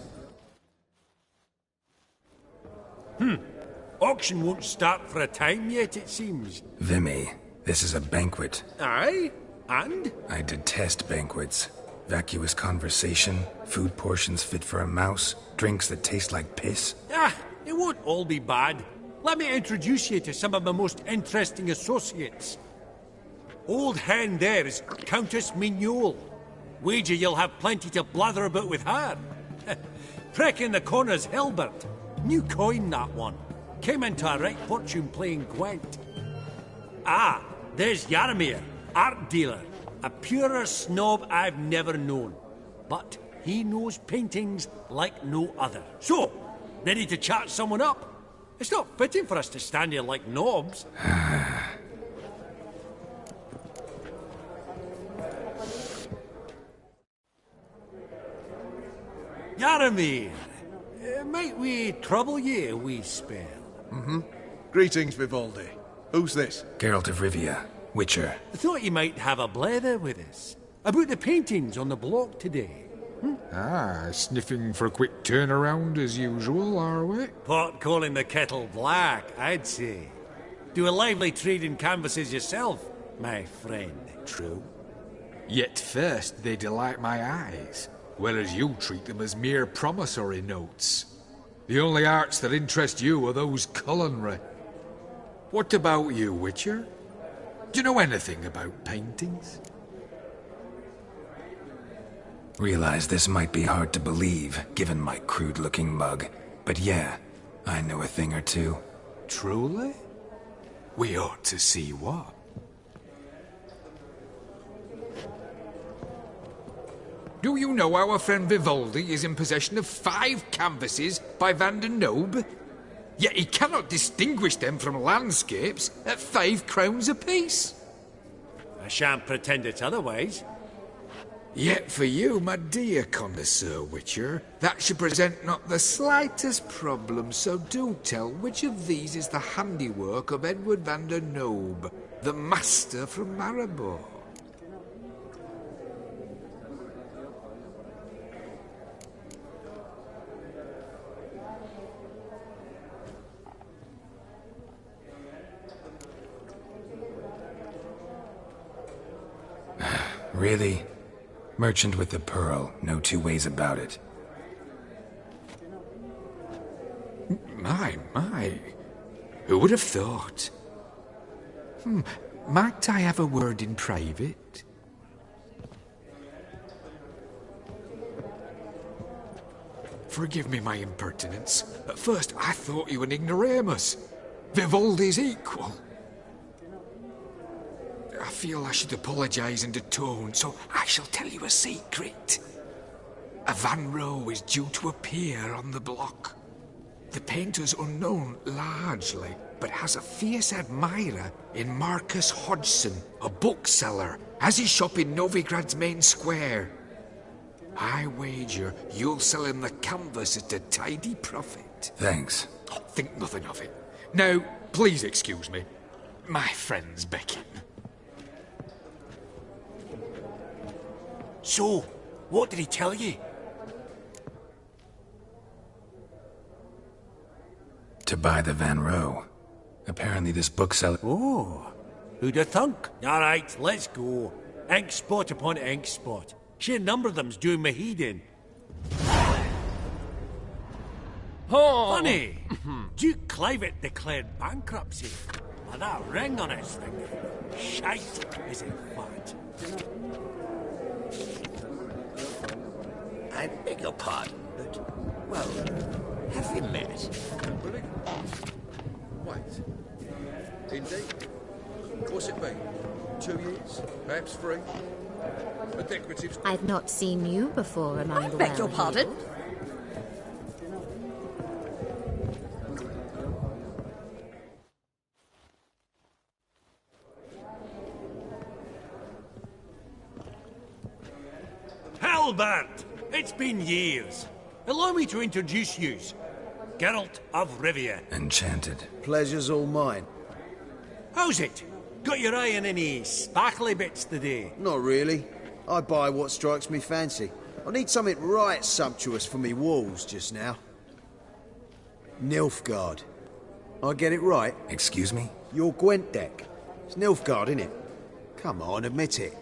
[SPEAKER 9] Auction won't start for a time yet, it seems.
[SPEAKER 2] Vimy, this is a banquet.
[SPEAKER 9] Aye? And?
[SPEAKER 2] I detest banquets. Vacuous conversation, food portions fit for a mouse, drinks that taste like piss.
[SPEAKER 9] Ah, it won't all be bad. Let me introduce you to some of my most interesting associates. Old hen there is Countess Mignol. Wager you'll have plenty to blather about with her. Prick in the corner's Hilbert. New coin, that one. Came into a right fortune playing Gwent. Ah, there's Yaramir, art dealer. A purer snob I've never known. But He knows paintings like no other. So, ready to chat someone up? It's not fitting for us to stand here like knobs. Yaramir, might we trouble ye a wee spell?
[SPEAKER 12] Greetings, Vivaldi. Who's this?
[SPEAKER 2] Geralt of Rivia, Witcher.
[SPEAKER 9] I thought you might have a blether with us. About the paintings on the block today.
[SPEAKER 11] Ah, sniffing for a quick turnaround as usual, are we?
[SPEAKER 9] Pot calling the kettle black, I'd say. Do a lively trade in canvases yourself, my friend.
[SPEAKER 11] True. Yet first they delight my eyes, whereas you treat them as mere promissory notes. The only arts that interest you are those culinary. What about you, Witcher? Do you know anything about paintings?
[SPEAKER 2] Realize this might be hard to believe, given my crude-looking mug. But yeah, I know a thing or two.
[SPEAKER 11] Truly? We ought to see what. Do you know our friend Vivaldi is in possession of 5 canvases by Van der Nobe? Yet he cannot distinguish them from landscapes at 5 crowns apiece.
[SPEAKER 9] I shan't pretend it's otherwise.
[SPEAKER 11] Yet for you, my dear connoisseur Witcher, that should present not the slightest problem, so do tell which of these is the handiwork of Edward van der Nobe, the master from Maribor.
[SPEAKER 2] Really? Merchant with the pearl, no two ways about it.
[SPEAKER 11] My. Who would have thought? Might I have a word in private? Forgive me my impertinence. At first I thought you an ignoramus. Vivaldi's equal. I feel I should apologise and atone, so I shall tell you a secret. A Van Row is due to appear on the block. The painter's unknown largely, but has a fierce admirer in Marcus Hodgson, a bookseller, has his shop in Novigrad's main square. I wager you'll sell him the canvas at a tidy profit.
[SPEAKER 2] Thanks.
[SPEAKER 11] Think nothing of it. Now, please excuse me. My friends beckon.
[SPEAKER 9] So, what did he tell you?
[SPEAKER 2] To buy the Van Row. Apparently this bookseller...
[SPEAKER 9] Oh, who'd have thunk? All right, let's go. Ink spot upon ink spot. Sheer number of them's doing me heed in.
[SPEAKER 11] Oh.
[SPEAKER 9] Funny, Duke Clivet declared bankruptcy. Now that ring on his finger, shite is in fact.
[SPEAKER 3] I beg your pardon, but, well, have we met?
[SPEAKER 1] Really? Wait. Indeed. What's it been? 2 years? Perhaps 3? A decorative...
[SPEAKER 5] I've not seen you before among the
[SPEAKER 15] Beg your pardon?
[SPEAKER 9] Halbert! It's been years. Allow me to introduce yous. Geralt of Rivia.
[SPEAKER 2] Enchanted.
[SPEAKER 10] Pleasure's all mine.
[SPEAKER 9] How's it? Got your eye on any sparkly bits today?
[SPEAKER 10] Not really. I buy what strikes me fancy. I need something right sumptuous for me walls just now. Nilfgaard. I get it right?
[SPEAKER 2] Excuse me?
[SPEAKER 10] Your Gwent deck. It's Nilfgaard, innit? Come on, admit it.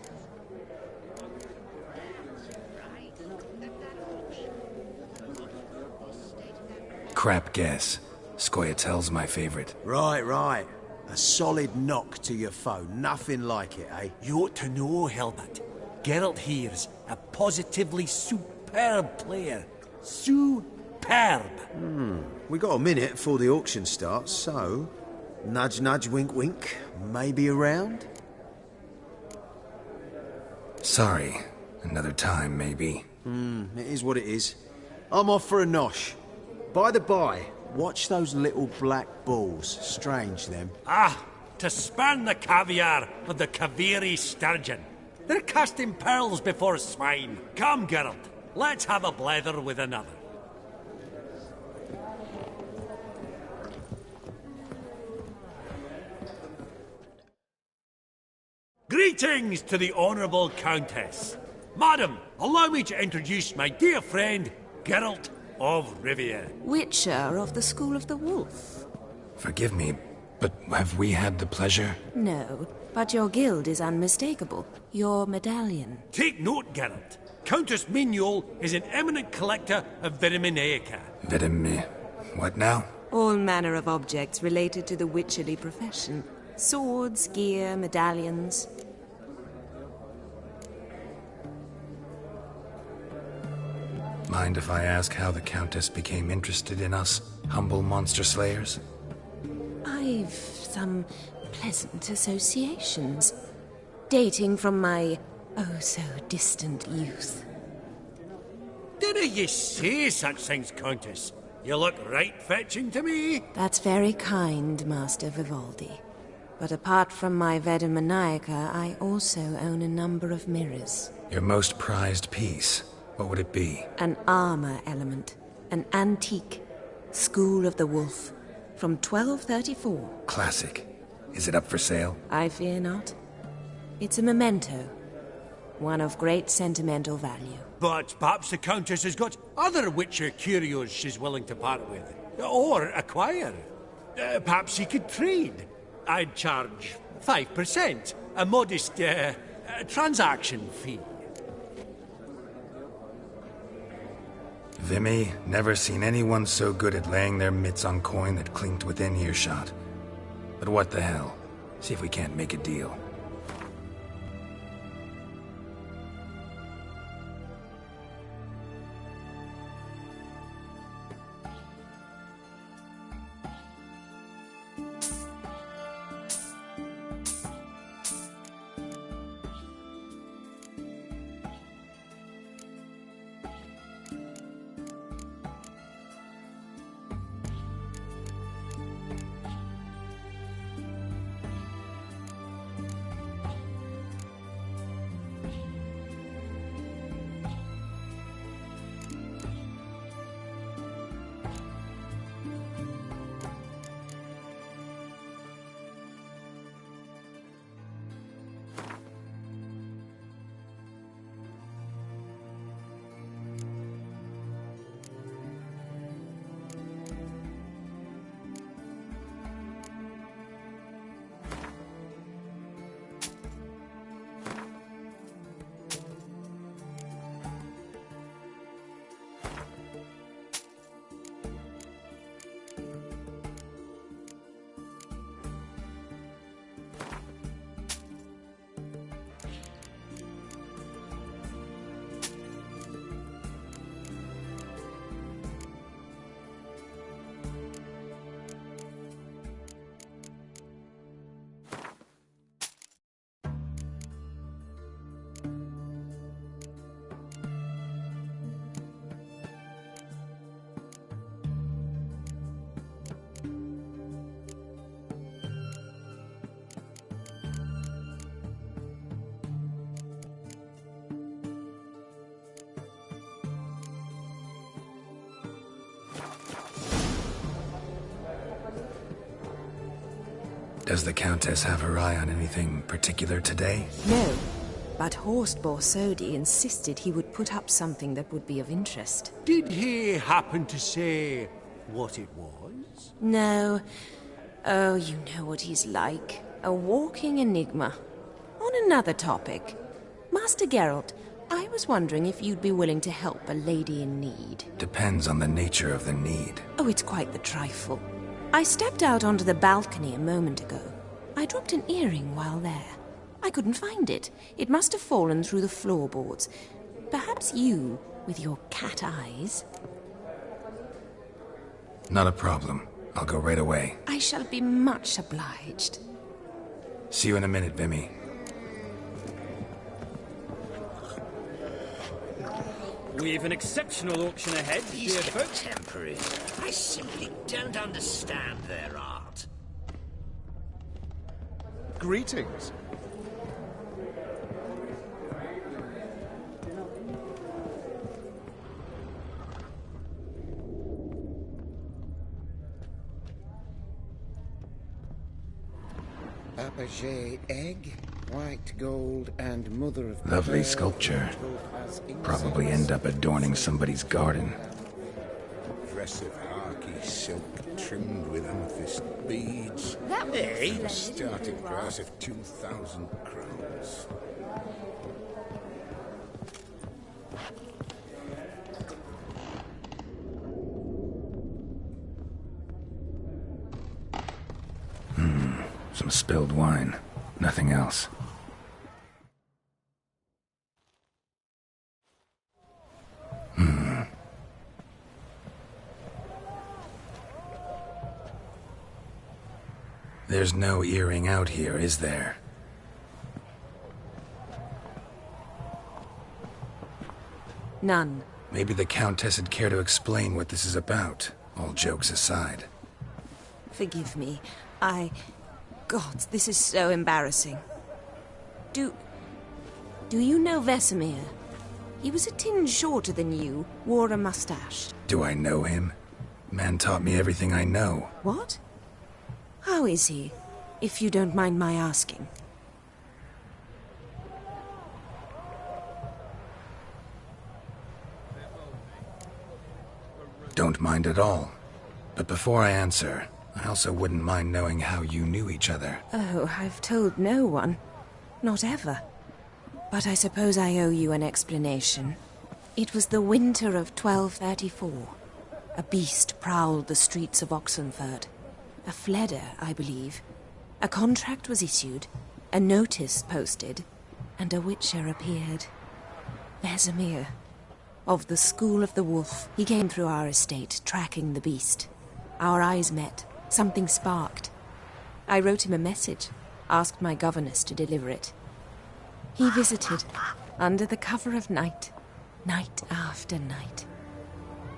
[SPEAKER 2] Crap guess. Scoia'tael's my favorite.
[SPEAKER 10] Right. A solid knock to your foe. Nothing like it, eh?
[SPEAKER 9] You ought to know, Helmut. Geralt here's a positively superb player. Superb.
[SPEAKER 10] We got a minute before the auction starts, so... Nudge, nudge, wink, wink. Maybe around?
[SPEAKER 2] Sorry. Another time, maybe.
[SPEAKER 10] It is what it is. I'm off for a nosh. By the by, watch those little black balls. Strange, them.
[SPEAKER 9] Ah, to span the caviar of the Kaviri sturgeon. They're casting pearls before swine. Come, Geralt, let's have a blether with another. Greetings to the Honourable Countess. Madam, allow me to introduce my dear friend, Geralt of Rivia.
[SPEAKER 15] Witcher of the School of the Wolf.
[SPEAKER 2] Forgive me, but have we had the pleasure?
[SPEAKER 15] No, but your guild is unmistakable. Your medallion.
[SPEAKER 9] Take note, Geralt. Countess Mignol is an eminent collector of Vitaminaica.
[SPEAKER 2] What now?
[SPEAKER 15] All manner of objects related to the witcherly profession. Swords, gear, medallions.
[SPEAKER 2] Mind if I ask how the Countess became interested in us, humble monster slayers?
[SPEAKER 15] I've some pleasant associations, dating from my oh-so-distant youth.
[SPEAKER 9] Dinna ye say such things, Countess? You look right fetching to me.
[SPEAKER 15] That's very kind, Master Vivaldi. But apart from my Vitaminaica, I also own a number of mirrors.
[SPEAKER 2] Your most prized piece, what would it be?
[SPEAKER 15] An armor element. An antique. School of the Wolf. From 1234.
[SPEAKER 2] Classic. Is it up for sale?
[SPEAKER 15] I fear not. It's a memento. One of great sentimental value.
[SPEAKER 9] But perhaps the Countess has got other Witcher curios she's willing to part with. Or acquire. Perhaps he could trade. I'd charge 5%. A modest, transaction fee.
[SPEAKER 2] Vimy, never seen anyone so good at laying their mitts on coin that clinked within earshot. But what the hell? See if we can't make a deal. Does the Countess have her eye on anything particular today?
[SPEAKER 15] No, but Horst Borsodi insisted he would put up something that would be of interest.
[SPEAKER 9] Did he happen to say what it was?
[SPEAKER 15] No. Oh, you know what he's like. A walking enigma. On another topic. Master Geralt, I was wondering if you'd be willing to help a lady in need.
[SPEAKER 2] Depends on the nature of the need.
[SPEAKER 15] Oh, it's quite the trifle. I stepped out onto the balcony a moment ago. I dropped an earring while there. I couldn't find it. It must have fallen through the floorboards. Perhaps you, with your cat eyes...
[SPEAKER 2] Not a problem. I'll go right away.
[SPEAKER 15] I shall be much obliged.
[SPEAKER 2] See you in a minute, Vimy.
[SPEAKER 16] We've an exceptional auction ahead,
[SPEAKER 17] These
[SPEAKER 16] dear folk.
[SPEAKER 17] contemporaries, I simply don't understand their art.
[SPEAKER 10] Greetings.
[SPEAKER 14] Apogee egg, white gold, and mother of
[SPEAKER 2] Lovely
[SPEAKER 14] pearl,
[SPEAKER 2] sculpture.
[SPEAKER 14] topaz
[SPEAKER 2] Probably end up adorning somebody's garden.
[SPEAKER 18] Impressive harky silk trimmed with amethyst beads.
[SPEAKER 6] That was
[SPEAKER 18] A
[SPEAKER 6] splendid,
[SPEAKER 18] starting
[SPEAKER 6] wasn't it,
[SPEAKER 18] price
[SPEAKER 6] Rob?
[SPEAKER 18] of 2,000 crowns.
[SPEAKER 2] Some spilled wine. Nothing else. There's no earring out here, is there?
[SPEAKER 15] None.
[SPEAKER 2] Maybe the Countess would care to explain what this is about, all jokes aside.
[SPEAKER 15] Forgive me. God, this is so embarrassing. Do you know Vesemir? He was a tinge shorter than you, wore a mustache.
[SPEAKER 2] Do I know him? Man taught me everything I know.
[SPEAKER 15] What? How is he, if you don't mind my asking?
[SPEAKER 2] Don't mind at all. But before I answer, I also wouldn't mind knowing how you knew each other.
[SPEAKER 15] Oh, I've told no one. Not ever. But I suppose I owe you an explanation. It was the winter of 1234. A beast prowled the streets of Oxenford. A Fleder, I believe. A contract was issued, a notice posted, and a witcher appeared. Vesemir. Of the School of the Wolf. He came through our estate, tracking the beast. Our eyes met. Something sparked. I wrote him a message, asked my governess to deliver it. He visited, under the cover of night, night after night.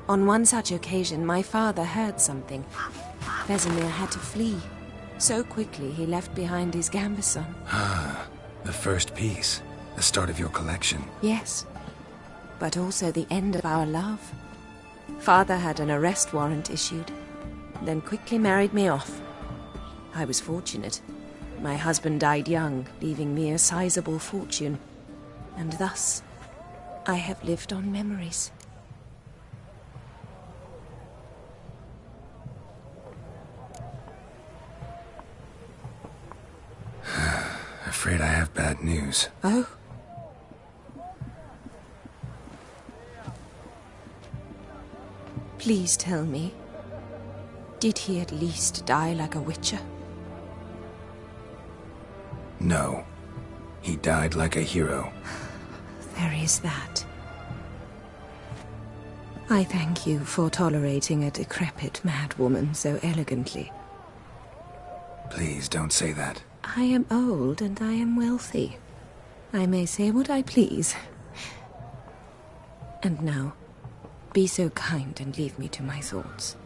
[SPEAKER 15] On one such occasion, my father heard something. Vesemir had to flee. So quickly he left behind his gambeson.
[SPEAKER 2] Ah, the first piece. The start of your collection.
[SPEAKER 15] Yes, but also the end of our love. Father had an arrest warrant issued, then quickly married me off. I was fortunate. My husband died young, leaving me a sizable fortune. And thus, I have lived on memories.
[SPEAKER 2] Afraid I have bad news.
[SPEAKER 15] Oh? Please tell me, did he at least die like a witcher?
[SPEAKER 2] No. He died like a hero.
[SPEAKER 15] There is that. I thank you for tolerating a decrepit madwoman so elegantly.
[SPEAKER 2] Please don't say that.
[SPEAKER 15] I am old and I am wealthy. I may say what I please. And now, be so kind and leave me to my thoughts.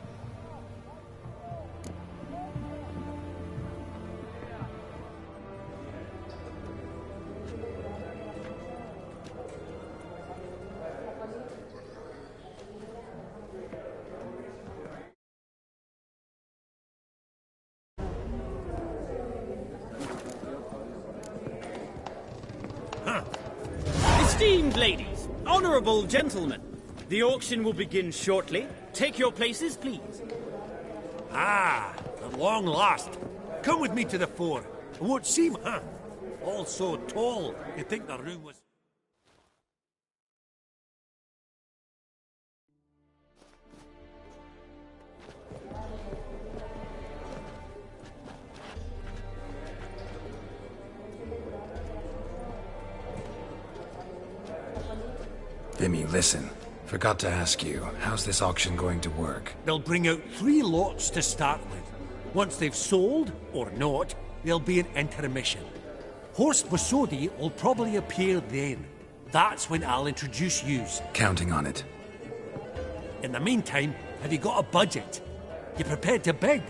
[SPEAKER 16] Esteemed ladies, honorable gentlemen, the auction will begin shortly. Take your places, please.
[SPEAKER 9] Ah, at long last. Come with me to the fore. It won't seem, all so tall, you'd think the room was...
[SPEAKER 2] Vimy, listen. Forgot to ask you, how's this auction going to work?
[SPEAKER 9] They'll bring out 3 lots to start with. Once they've sold, or not, there'll be an intermission. Horst Bosodi will probably appear then. That's when I'll introduce yous.
[SPEAKER 2] Counting on it.
[SPEAKER 9] In the meantime, have you got a budget? You prepared to beg?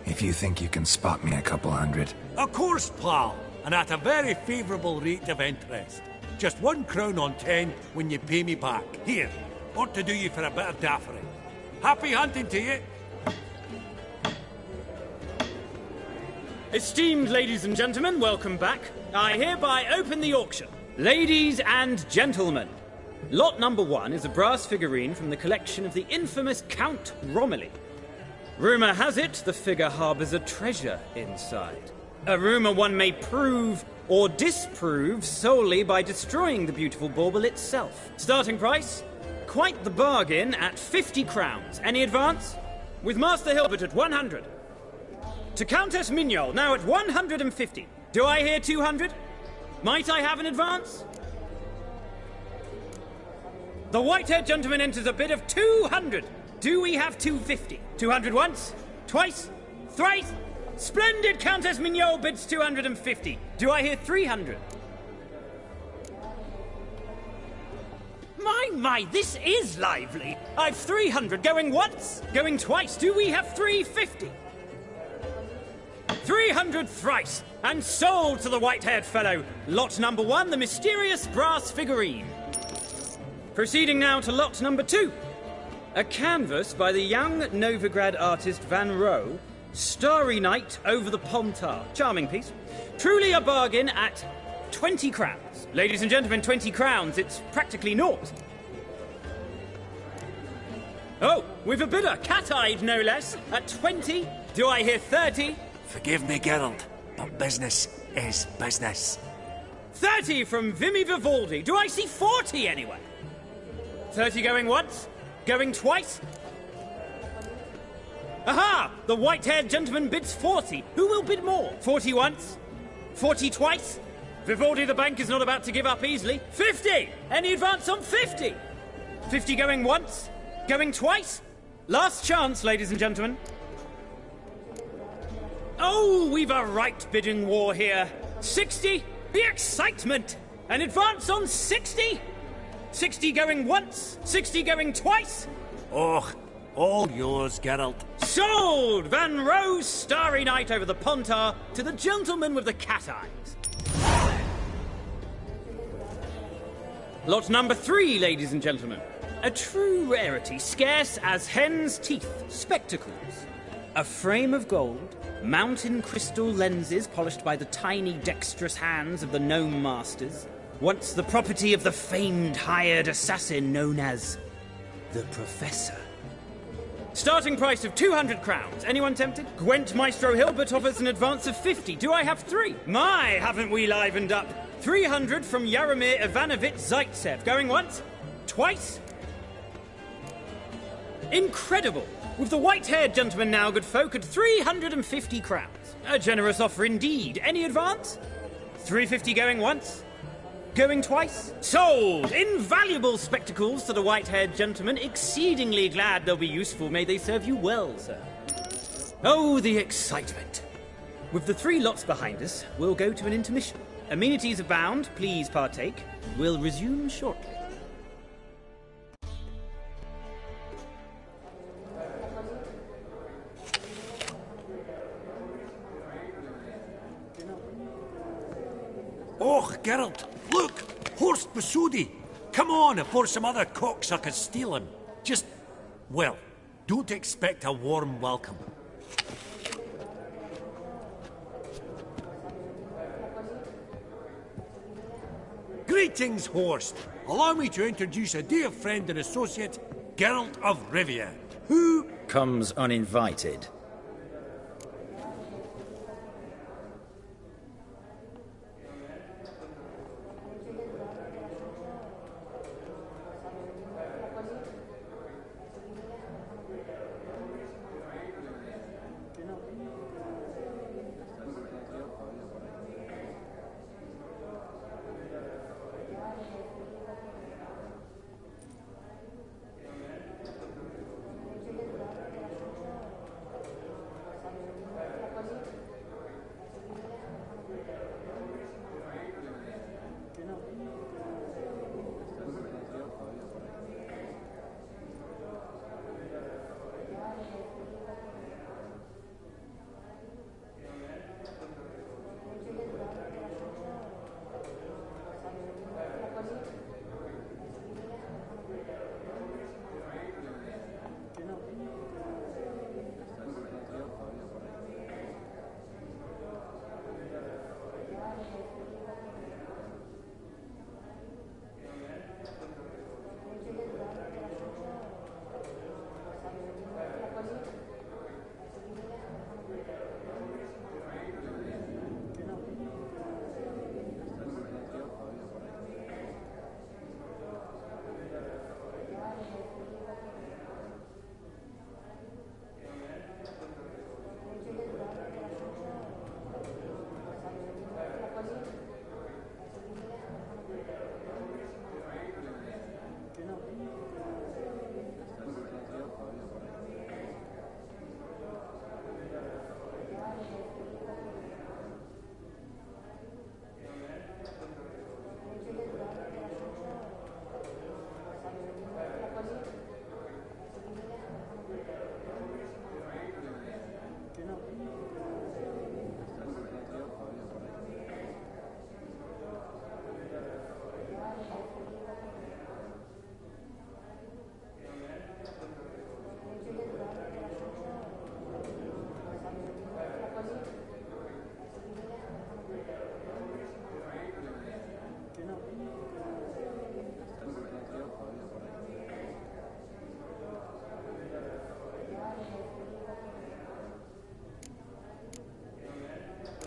[SPEAKER 2] If you think you can spot me a couple hundred.
[SPEAKER 9] Of course, pal, and at a very favourable rate of interest. Just 1 crown on 10 when you pay me back. Here, ought to do you for a bit of daffery. Happy hunting to you.
[SPEAKER 16] Esteemed ladies and gentlemen, welcome back. I hereby open the auction. Ladies and gentlemen, lot number 1 is a brass figurine from the collection of the infamous Count Romilly. Rumour has it the figure harbours a treasure inside. A rumour one may prove or disprove solely by destroying the beautiful bauble itself. Starting price? Quite the bargain at 50 crowns. Any advance? With Master Hilbert at 100. To Countess Mignol, now at 150. Do I hear 200? Might I have an advance? The white-haired gentleman enters a bid of 200. Do we have 250? 200 once? Twice? Thrice? Splendid! Countess Mignol bids 250. Do I hear 300? My, this is lively. I've 300 going once, going twice. Do we have 350? 300 thrice, and sold to the white-haired fellow. Lot number 1, the mysterious brass figurine. Proceeding now to lot number 2. A canvas by the young Novigrad artist Van Rohe, Starry Night over the Pontar. Charming piece. Truly a bargain at 20 crowns. Ladies and gentlemen, 20 crowns, it's practically naught. Oh, we've a bidder, cat-eyed no less, at 20. Do I hear 30?
[SPEAKER 11] Forgive me, Geralt, but business is business.
[SPEAKER 16] 30 from Vimy Vivaldi. Do I see 40 anyway? 30 going once? Going twice? Aha! The white-haired gentleman bids 40. Who will bid more? 40 once? 40 twice? Vivaldi the bank is not about to give up easily. 50! Any advance on 50? 50 going once? Going twice? Last chance, ladies and gentlemen. Oh, we've a right bidding war here. 60? The excitement! An advance on 60? 60 going once? 60 going twice?
[SPEAKER 9] Oh, all yours, Geralt.
[SPEAKER 16] Sold! Van Rohe's Starry Night over the Pontar to the gentleman with the cat eyes. Lot number 3, ladies and gentlemen. A true rarity, scarce as hen's teeth. Spectacles. A frame of gold, mountain crystal lenses polished by the tiny dexterous hands of the gnome masters. Once the property of the famed hired assassin known as the Professor. Starting price of 200 crowns. Anyone tempted? Gwent Maestro Hilbert offers an advance of 50. Do I have 3? My, haven't we livened up? 300 from Yaromir Ivanovich Zaitsev. Going once? Twice? Incredible! With the white-haired gentleman now, good folk, at 350 crowns. A generous offer indeed. Any advance? 350 going once? Going twice? Sold! Invaluable spectacles to the white-haired gentleman. Exceedingly glad they'll be useful. May they serve you well, sir. Oh, the excitement. With the 3 lots behind us, we'll go to an intermission. Amenities abound. Please partake. We'll resume shortly.
[SPEAKER 9] Oh, Geralt, look! Horst Masudi! Come on before some other cocksuckers steal him. Just, well, don't expect a warm welcome. Greetings, Horst. Allow me to introduce a dear friend and associate, Geralt of Rivia, who
[SPEAKER 19] comes uninvited.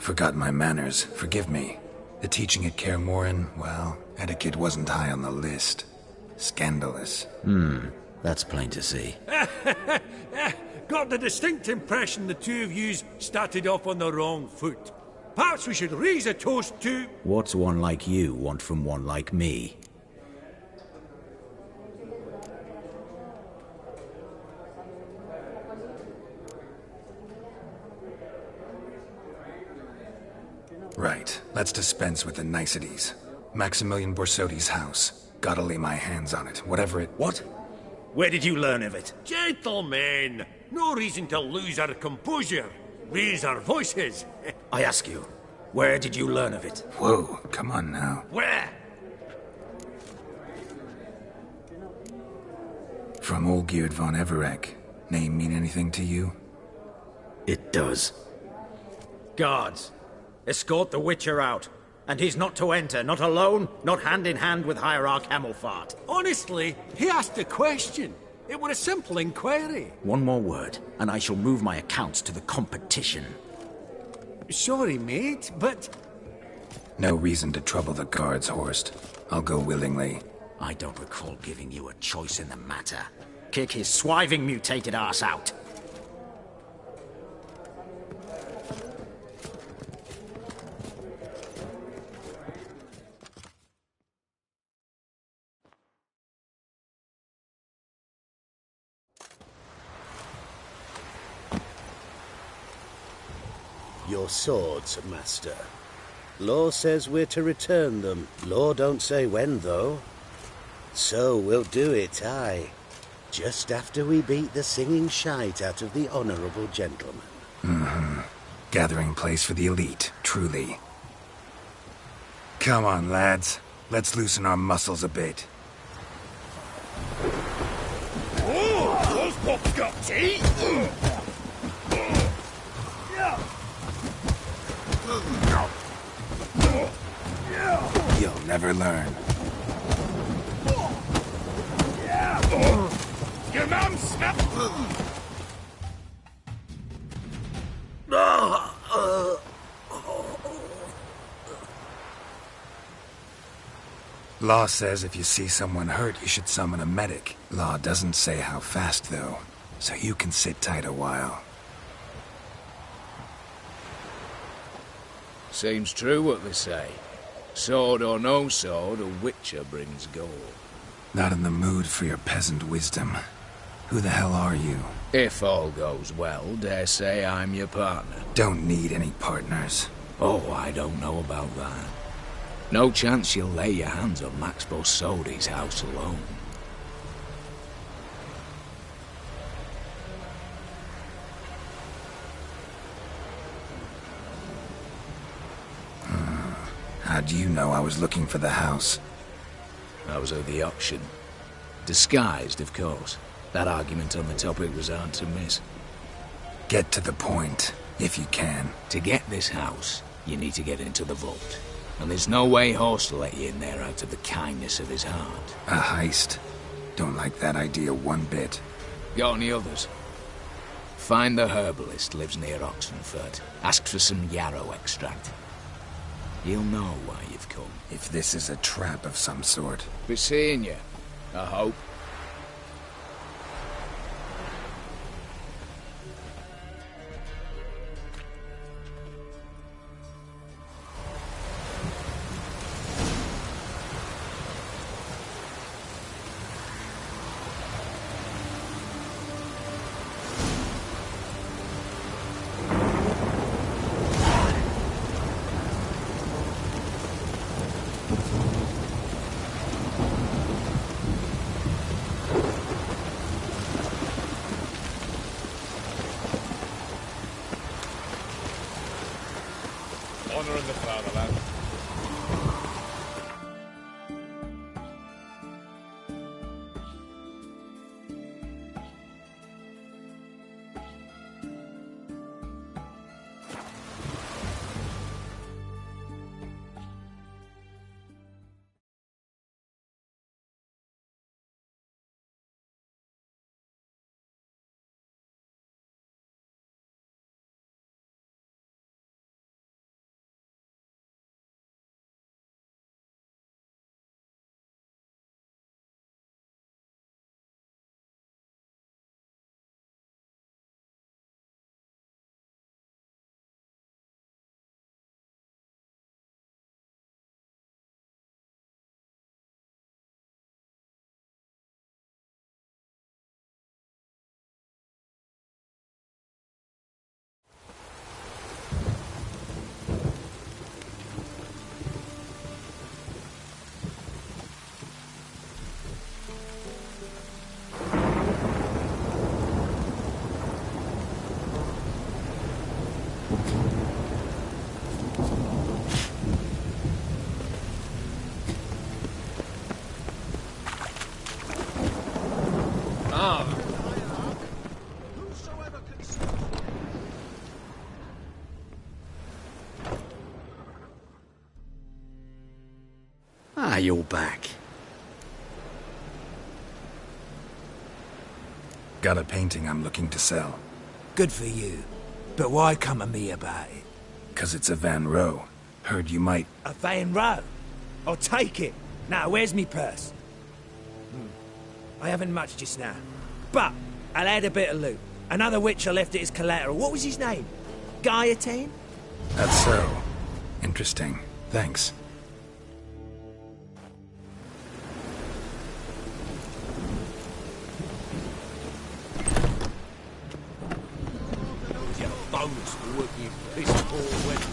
[SPEAKER 2] Forgot my manners. Forgive me. The teaching at Kaer Morhen, well, etiquette wasn't high on the list. Scandalous.
[SPEAKER 19] That's plain to see.
[SPEAKER 9] Got the distinct impression the two of yous started off on the wrong foot. Perhaps we should raise a toast to...
[SPEAKER 19] What's one like you want from one like me?
[SPEAKER 2] Right. Let's dispense with the niceties. Maximilian Borsodi's house. Gotta lay my hands on it, whatever it...
[SPEAKER 19] What? Where did you learn of it?
[SPEAKER 9] Gentlemen, no reason to lose our composure. Raise our voices.
[SPEAKER 19] I ask you, where did you learn of it?
[SPEAKER 2] Whoa, come on now.
[SPEAKER 9] Where?
[SPEAKER 2] From Olgierd von Everec. Name mean anything to you?
[SPEAKER 19] It does.
[SPEAKER 13] Guards, escort the Witcher out. And he's not to enter, not alone, not hand in hand with Hierarch Hamilfart.
[SPEAKER 9] Honestly, he asked a question. It were a simple inquiry.
[SPEAKER 19] One more word, and I shall move my accounts to the competition.
[SPEAKER 9] Sorry, mate, but...
[SPEAKER 2] No reason to trouble the guards, Horst. I'll go willingly.
[SPEAKER 19] I don't recall giving you a choice in the matter. Kick his swiving mutated ass out.
[SPEAKER 8] Your swords, master. Law says we're to return them. Law don't say when, though. So we'll do it, aye. Just after we beat the singing shite out of the honourable gentleman.
[SPEAKER 2] Gathering place for the elite, truly. Come on, lads. Let's loosen our muscles a bit.
[SPEAKER 9] Oh, those pops got teeth!
[SPEAKER 2] You'll never learn.
[SPEAKER 9] Your mum snapped!
[SPEAKER 2] Law says if you see someone hurt, you should summon a medic. Law doesn't say how fast, though, so you can sit tight a while.
[SPEAKER 20] Seems true what they say. Sword or no sword, a Witcher brings gold.
[SPEAKER 2] Not in the mood for your peasant wisdom. Who the hell are you?
[SPEAKER 20] If all goes well, dare say I'm your partner.
[SPEAKER 2] Don't need any partners.
[SPEAKER 20] Oh, I don't know about that. No chance you'll lay your hands on Max Borsodi's house alone.
[SPEAKER 2] How do you know I was looking for the house?
[SPEAKER 20] I was at the auction. Disguised, of course. That argument on the topic was hard to miss.
[SPEAKER 2] Get to the point, if you can.
[SPEAKER 20] To get this house, you need to get into the vault. And there's no way Horst will let you in there out of the kindness of his heart.
[SPEAKER 2] A heist. Don't like that idea one bit.
[SPEAKER 20] Got any others? Find the herbalist lives near Oxenfurt. Ask for some yarrow extract. He'll know why you've come.
[SPEAKER 2] If this is a trap of some sort.
[SPEAKER 20] Be seeing you, I hope.
[SPEAKER 18] Honor in the fatherland.
[SPEAKER 8] you're back.
[SPEAKER 2] Got a painting I'm looking to sell.
[SPEAKER 17] Good for you. But why come to me about it?
[SPEAKER 2] 'Cause it's a Van Row. Heard you might...
[SPEAKER 17] A Van Row? I'll take it. Now, where's me purse? I haven't much just now. But I'll add a bit of loot. Another witch I left it as collateral. What was his name? Gaiatane?
[SPEAKER 2] That's so. Interesting. Thanks.
[SPEAKER 1] Your bonus for working in piss poor weather.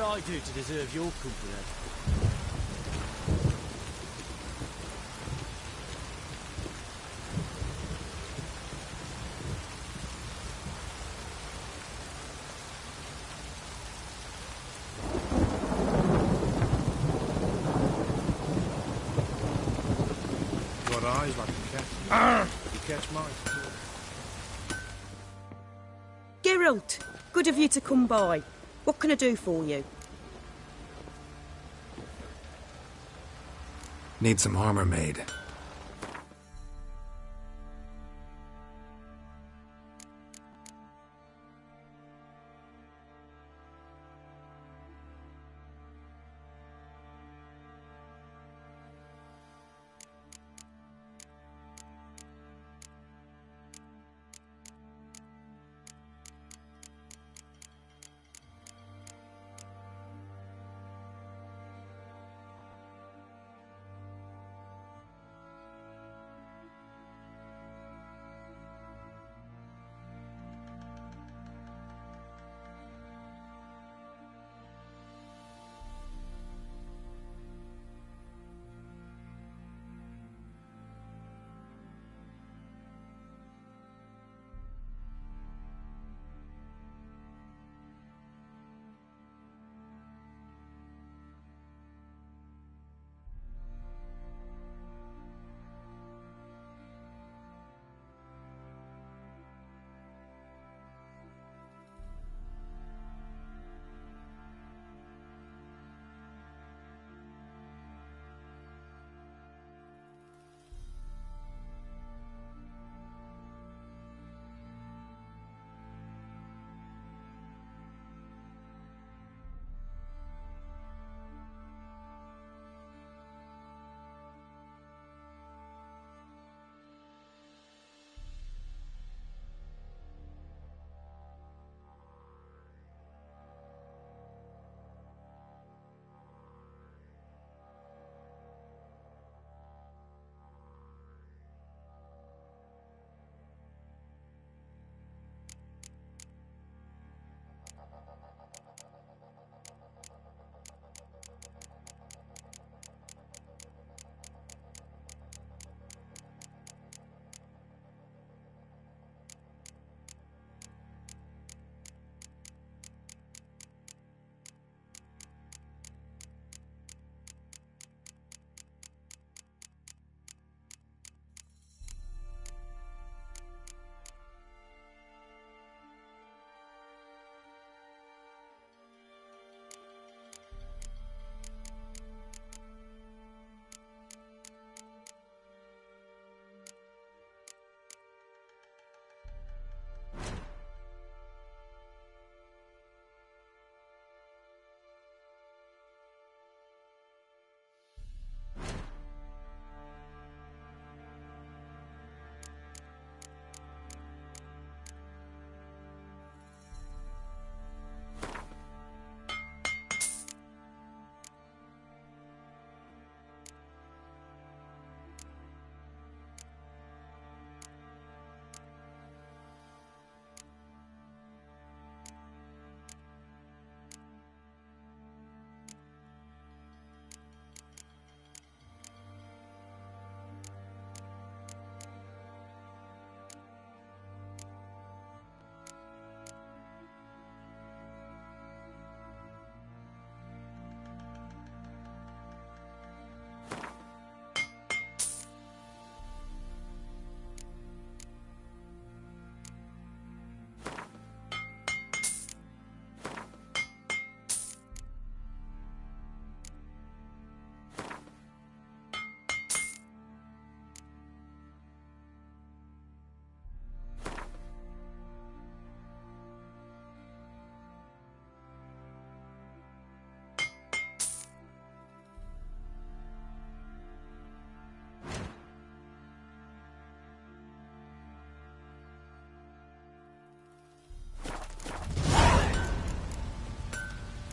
[SPEAKER 17] I do to deserve your company?
[SPEAKER 12] Got eyes like a cat. You catch mice.
[SPEAKER 21] Geralt, good of you to come by. What can I do for you?
[SPEAKER 2] Need some armor made.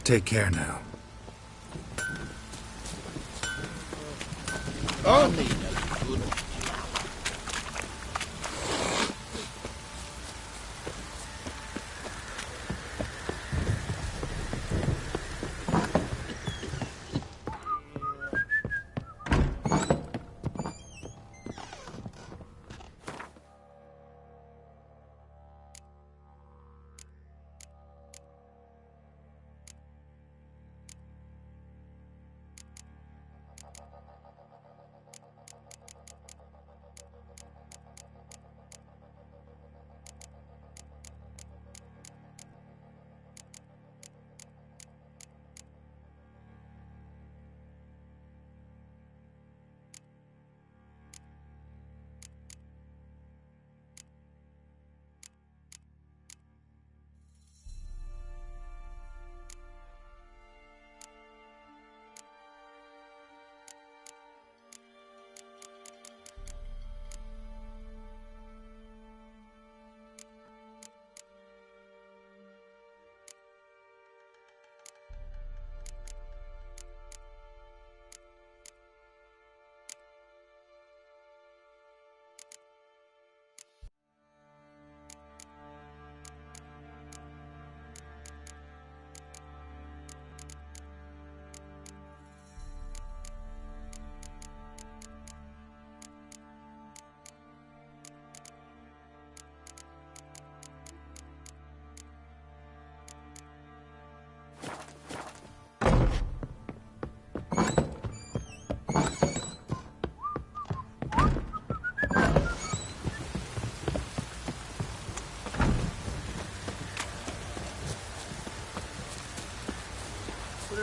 [SPEAKER 2] Take care now.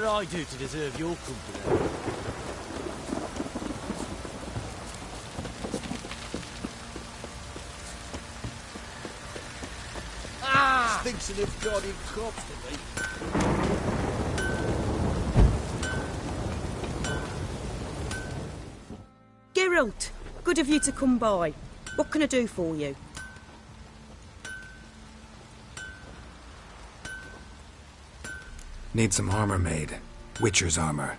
[SPEAKER 17] did I do to deserve your company?
[SPEAKER 12] Stinks of goddamn corpse to me.
[SPEAKER 21] Geralt, good of you to come by. What can I do for you?
[SPEAKER 2] Need some armor made. Witcher's armor.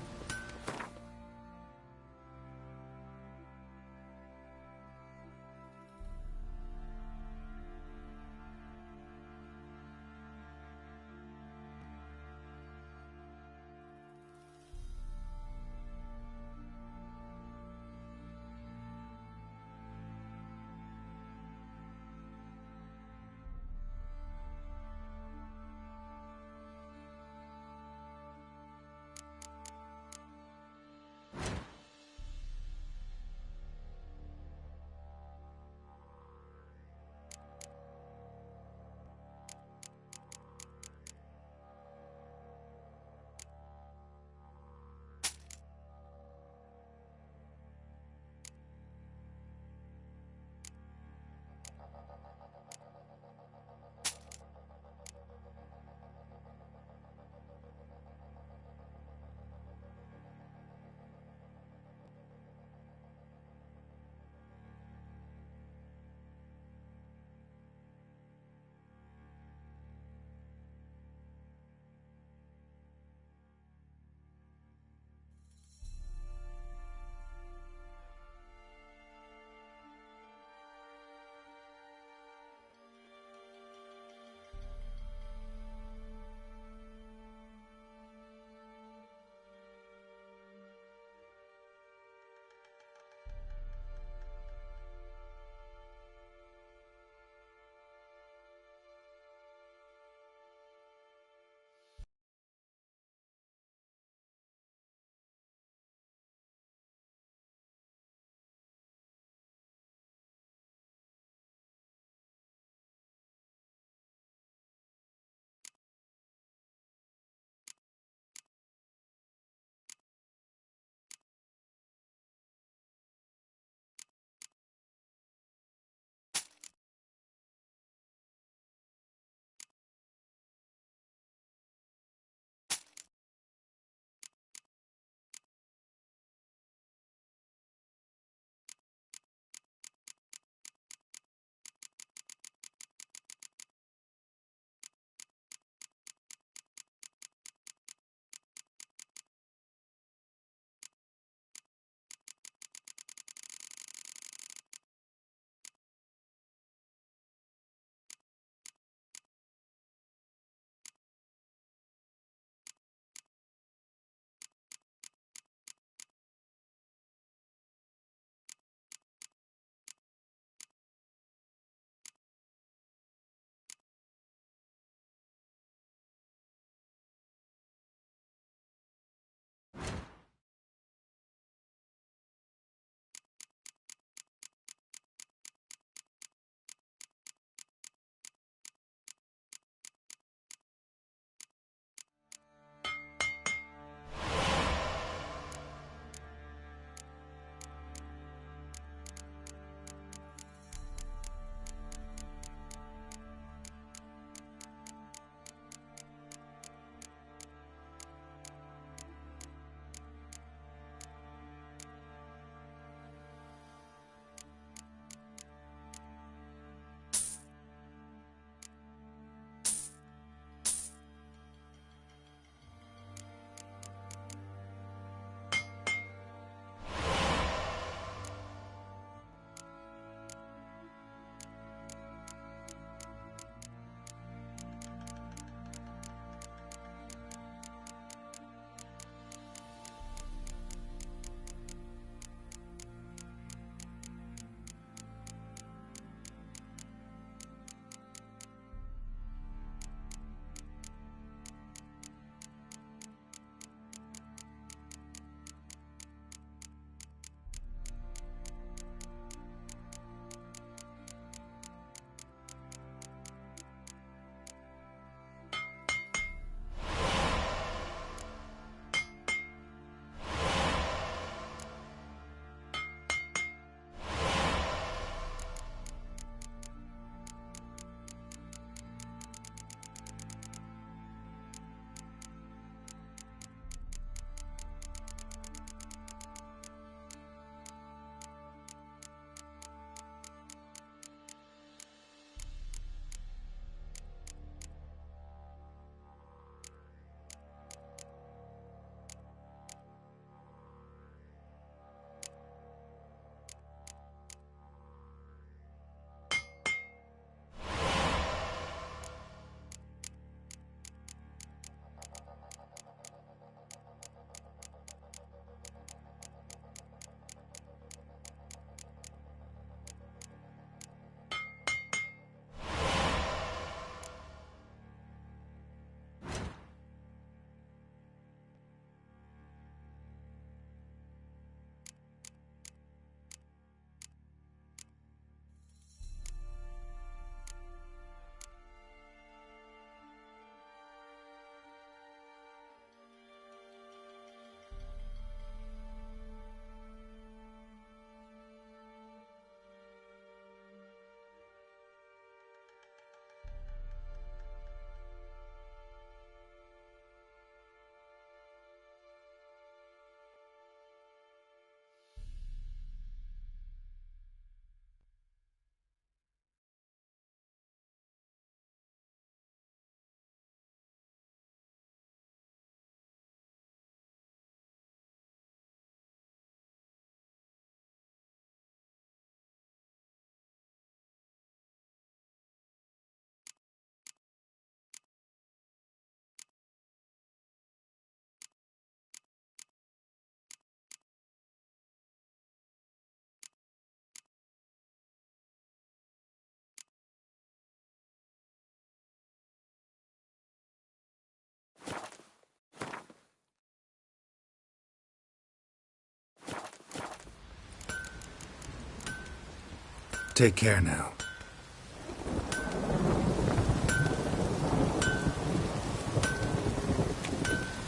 [SPEAKER 2] take care now.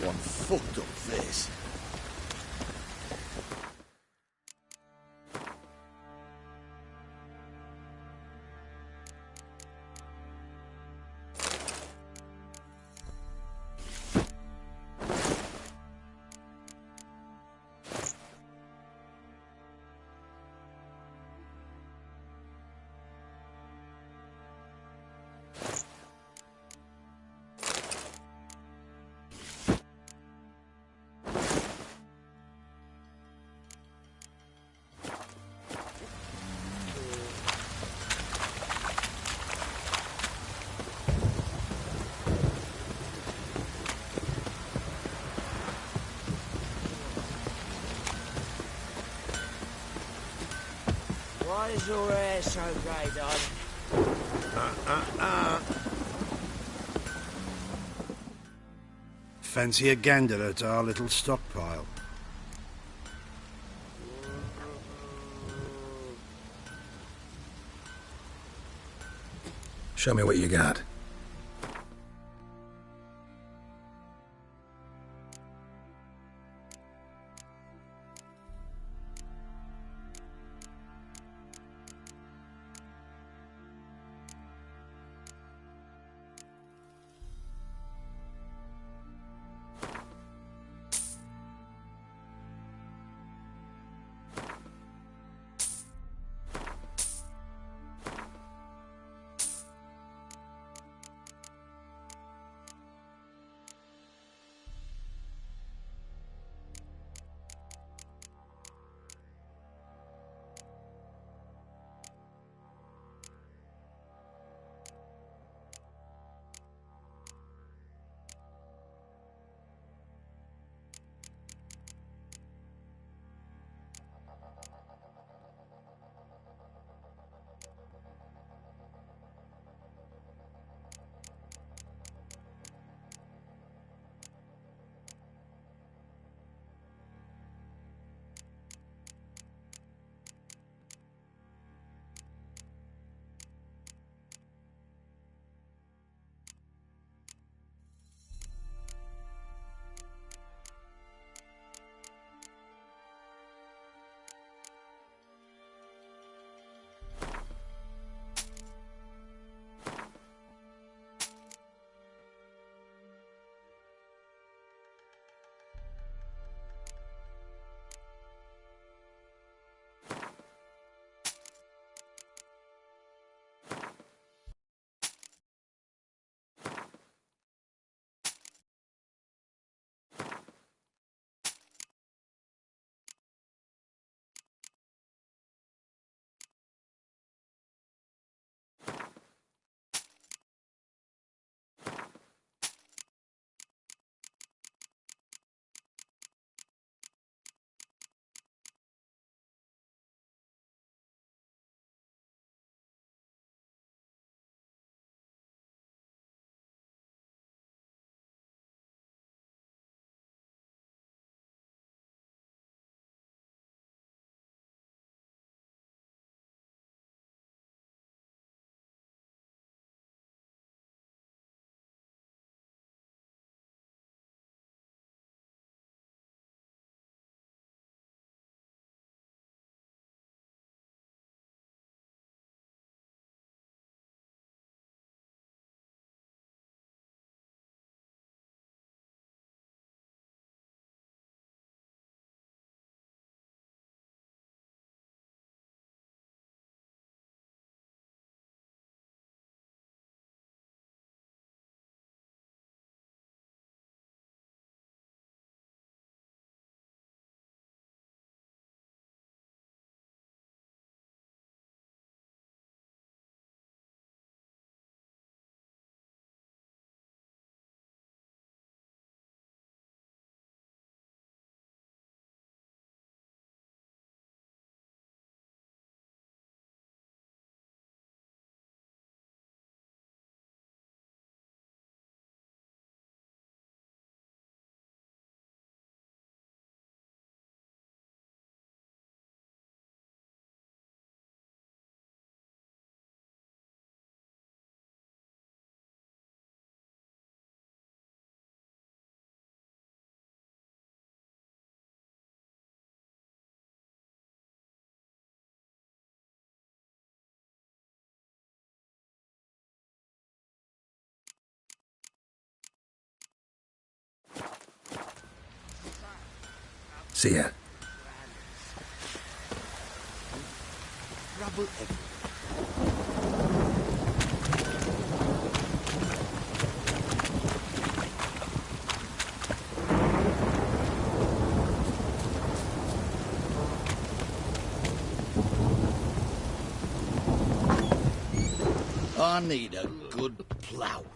[SPEAKER 12] One fucked up this.
[SPEAKER 17] Why is your hair so grey, darling?
[SPEAKER 4] Fancy a gander at our little stockpile.
[SPEAKER 2] Show me what you got. See ya.
[SPEAKER 10] Rubble everywhere.
[SPEAKER 8] I need a good plough.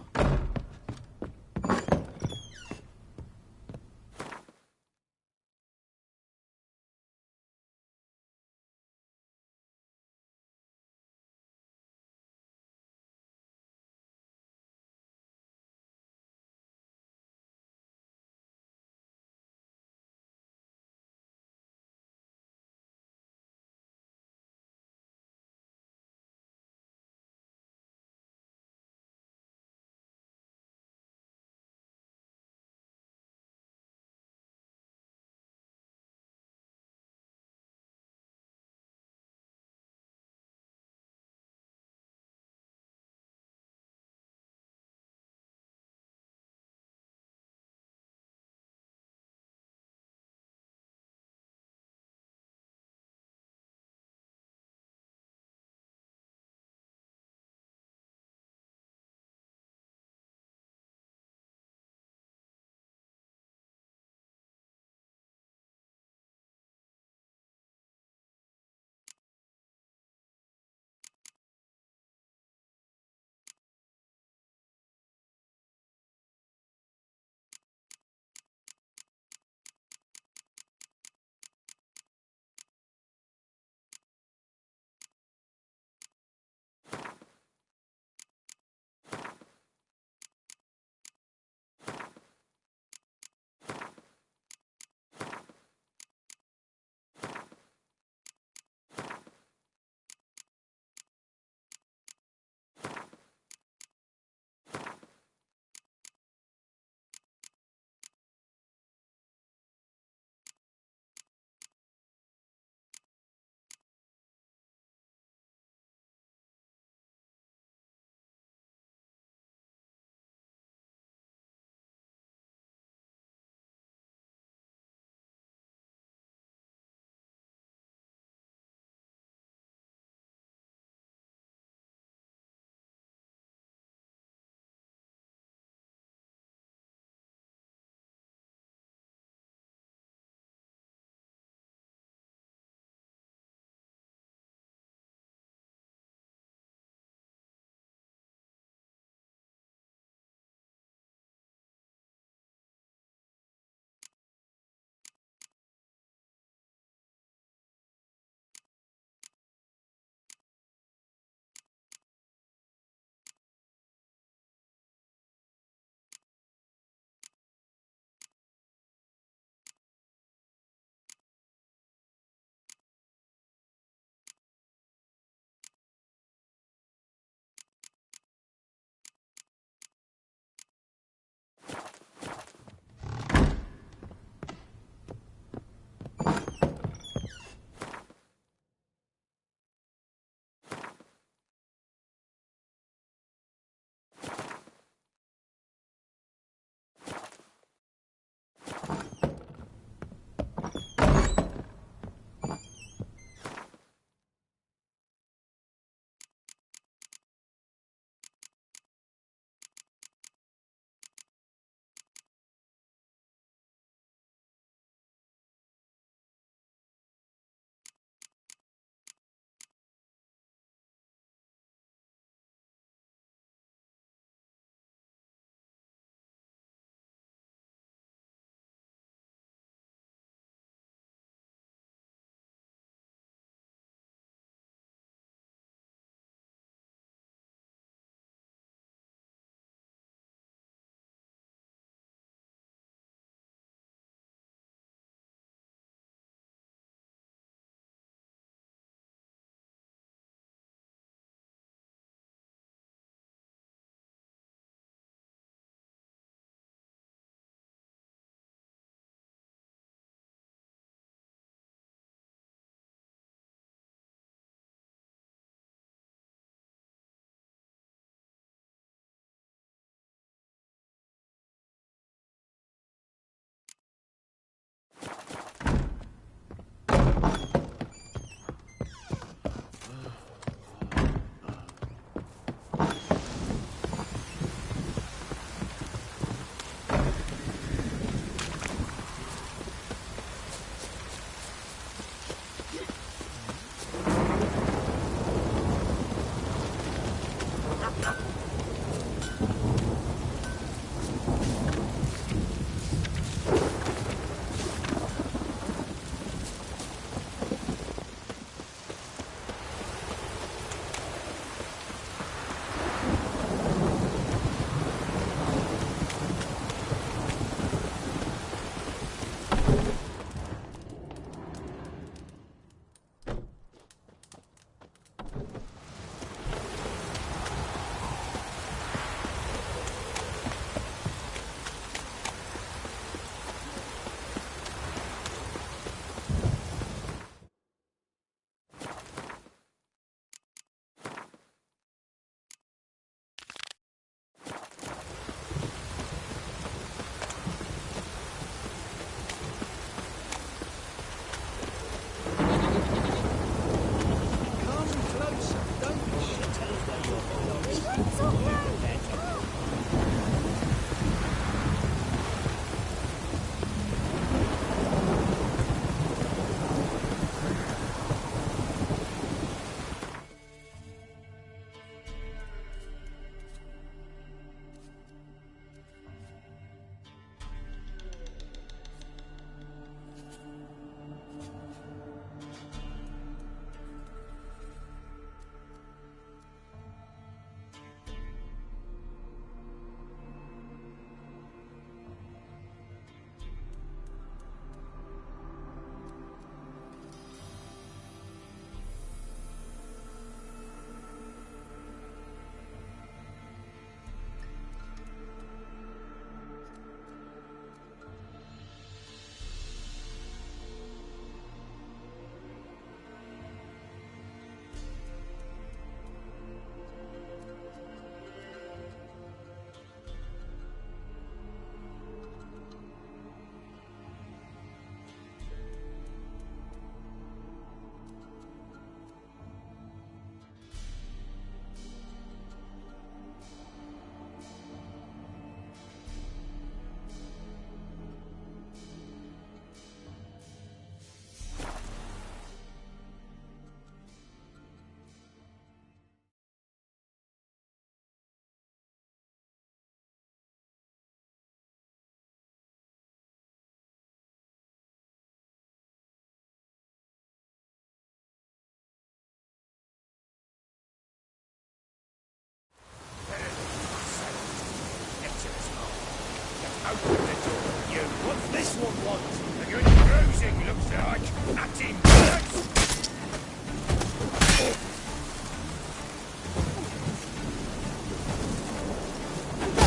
[SPEAKER 18] Open the door, you. What's this one want? A good bruising, looks like. Nothing worse.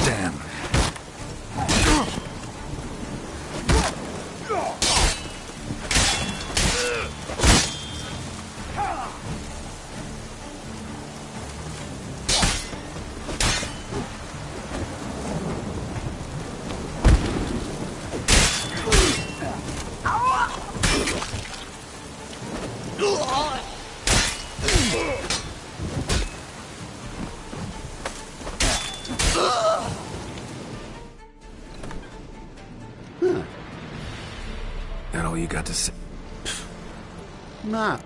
[SPEAKER 2] Damn. That all you got to say?
[SPEAKER 8] Nah.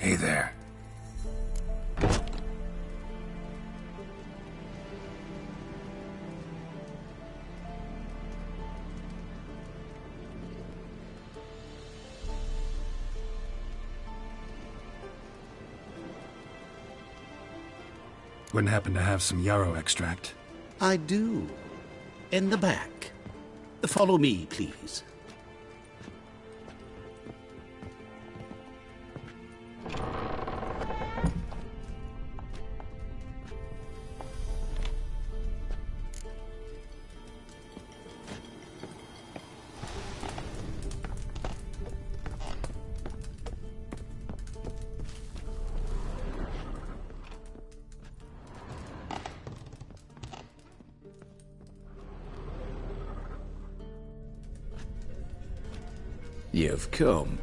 [SPEAKER 2] Hey there. Wouldn't happen to have some yarrow extract?
[SPEAKER 8] I do. In the back. Follow me, please.
[SPEAKER 20] You've come.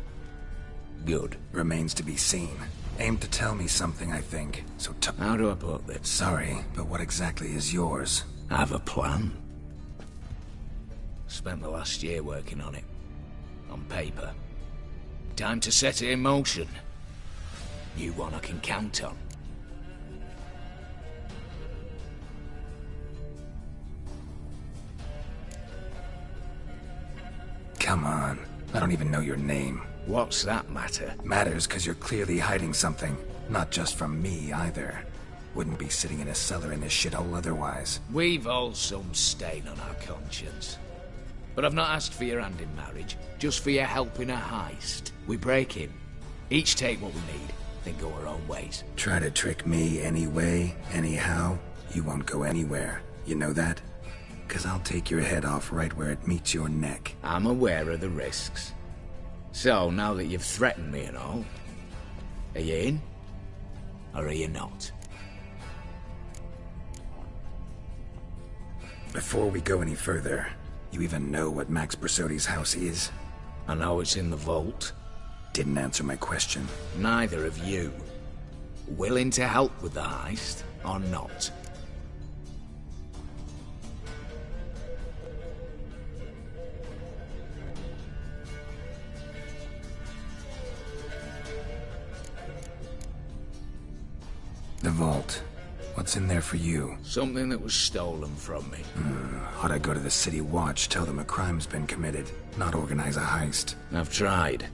[SPEAKER 20] Good.
[SPEAKER 2] Remains to be seen. Aim to tell me something, I think. So
[SPEAKER 20] how do I put this?
[SPEAKER 2] Sorry, but what exactly is yours?
[SPEAKER 20] I have a plan. Spent the last year working on it. On paper. Time to set it in motion. You one I can count on.
[SPEAKER 2] Come on. I don't even know your name.
[SPEAKER 20] What's that matter?
[SPEAKER 2] Matters because you're clearly hiding something. Not just from me, either. Wouldn't be sitting in a cellar in this shithole otherwise.
[SPEAKER 20] We've all some stain on our conscience. But I've not asked for your hand in marriage, just for your help in a heist. We break in. Each take what we need, then go our own ways.
[SPEAKER 2] Try to trick me anyway, anyhow, you won't go anywhere. You know that? 'Cause I'll take your head off right where it meets your neck.
[SPEAKER 20] I'm aware of the risks. So, now that you've threatened me and all, are you in? Or are you not?
[SPEAKER 2] Before we go any further, you even know what Max Bersodi's house is?
[SPEAKER 20] I know it's in the vault.
[SPEAKER 2] Didn't answer my question.
[SPEAKER 20] Neither of you. Willing to help with the heist, or not?
[SPEAKER 2] The vault. What's in there for you?
[SPEAKER 20] Something that was stolen from me.
[SPEAKER 2] Ought I go to the City Watch, tell them a crime's been committed, not organize a heist?
[SPEAKER 20] I've tried.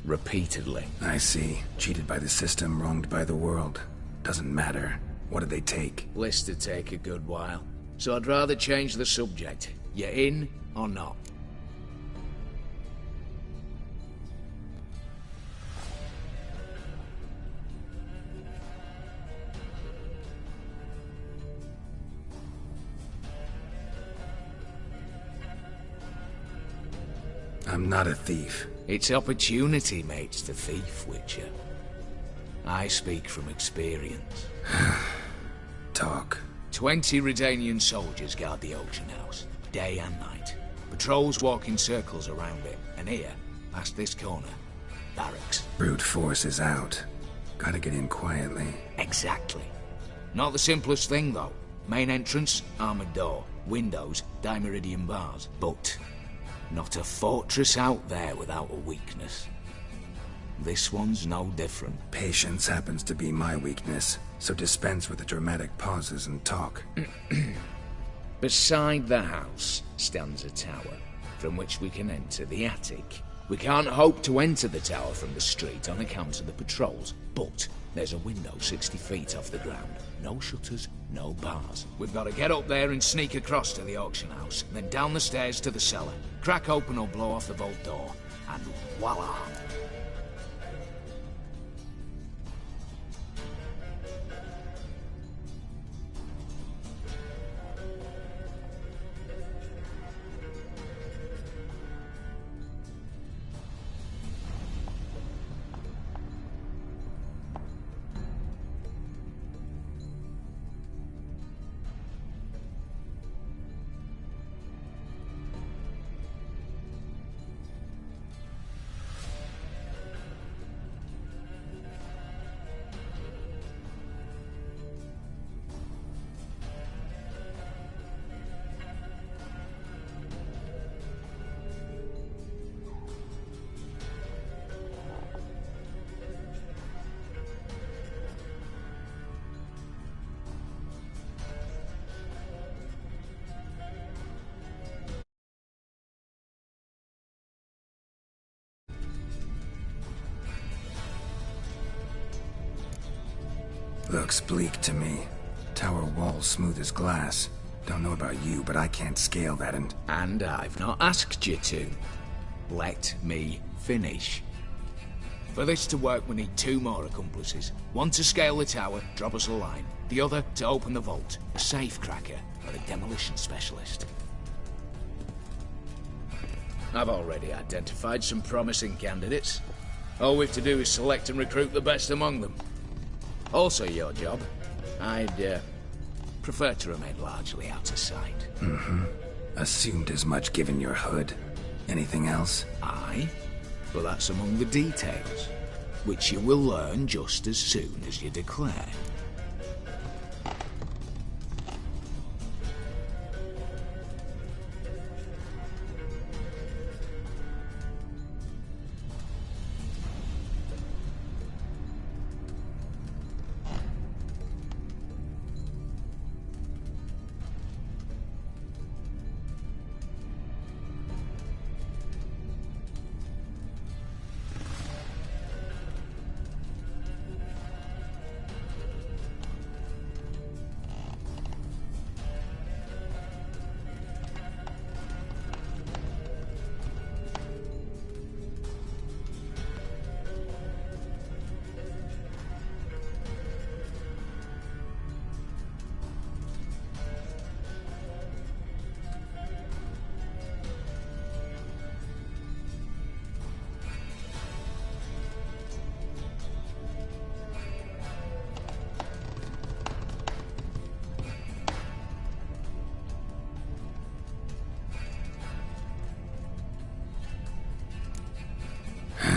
[SPEAKER 20] Repeatedly.
[SPEAKER 2] I see. Cheated by the system, wronged by the world. Doesn't matter. What did they take?
[SPEAKER 20] List to take a good while. So I'd rather change the subject. You in or not?
[SPEAKER 2] I'm not a thief.
[SPEAKER 20] It's opportunity makes the thief, Witcher. I speak from experience.
[SPEAKER 2] Talk.
[SPEAKER 20] 20 Redanian soldiers guard the auction house, day and night. Patrols walk in circles around it, and here, past this corner, barracks.
[SPEAKER 2] Brute force is out. Gotta get in quietly.
[SPEAKER 20] Exactly. Not the simplest thing, though. Main entrance, armored door. Windows, dimeridian bars. But not a fortress out there without a weakness. This one's no different.
[SPEAKER 2] Patience happens to be my weakness, so dispense with the dramatic pauses and talk.
[SPEAKER 20] Beside the house stands a tower, from which we can enter the attic. We can't hope to enter the tower from the street on account of the patrols, but there's a window 60 feet off the ground. No shutters, no bars. We've got to get up there and sneak across to the auction house, then down the stairs to the cellar, crack open or blow off the vault door, and voila!
[SPEAKER 2] looks bleak to me. Tower walls smooth as glass. Don't know about you, but I can't scale that and...
[SPEAKER 20] And I've not asked you to. Let me finish. For this to work, we need 2 more accomplices. One to scale the tower, drop us a line. The other to open the vault. A safe cracker or a demolition specialist. I've already identified some promising candidates. All we have to do is select and recruit the best among them. Also your job. I'd prefer to remain largely out of sight.
[SPEAKER 2] Mm-hmm. Assumed as much given your hood. Anything else?
[SPEAKER 20] Aye. But that's among the details, which you will learn just as soon as you declare.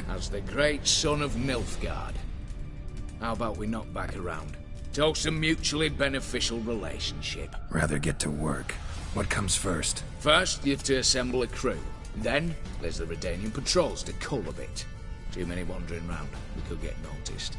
[SPEAKER 20] As the great son of Nilfgaard. How about we knock back around? Toast a mutually beneficial relationship.
[SPEAKER 2] Rather get to work. What comes first?
[SPEAKER 20] First, you have to assemble a crew. Then, there's the Redanian patrols to cull a bit. Too many wandering round. We could get noticed.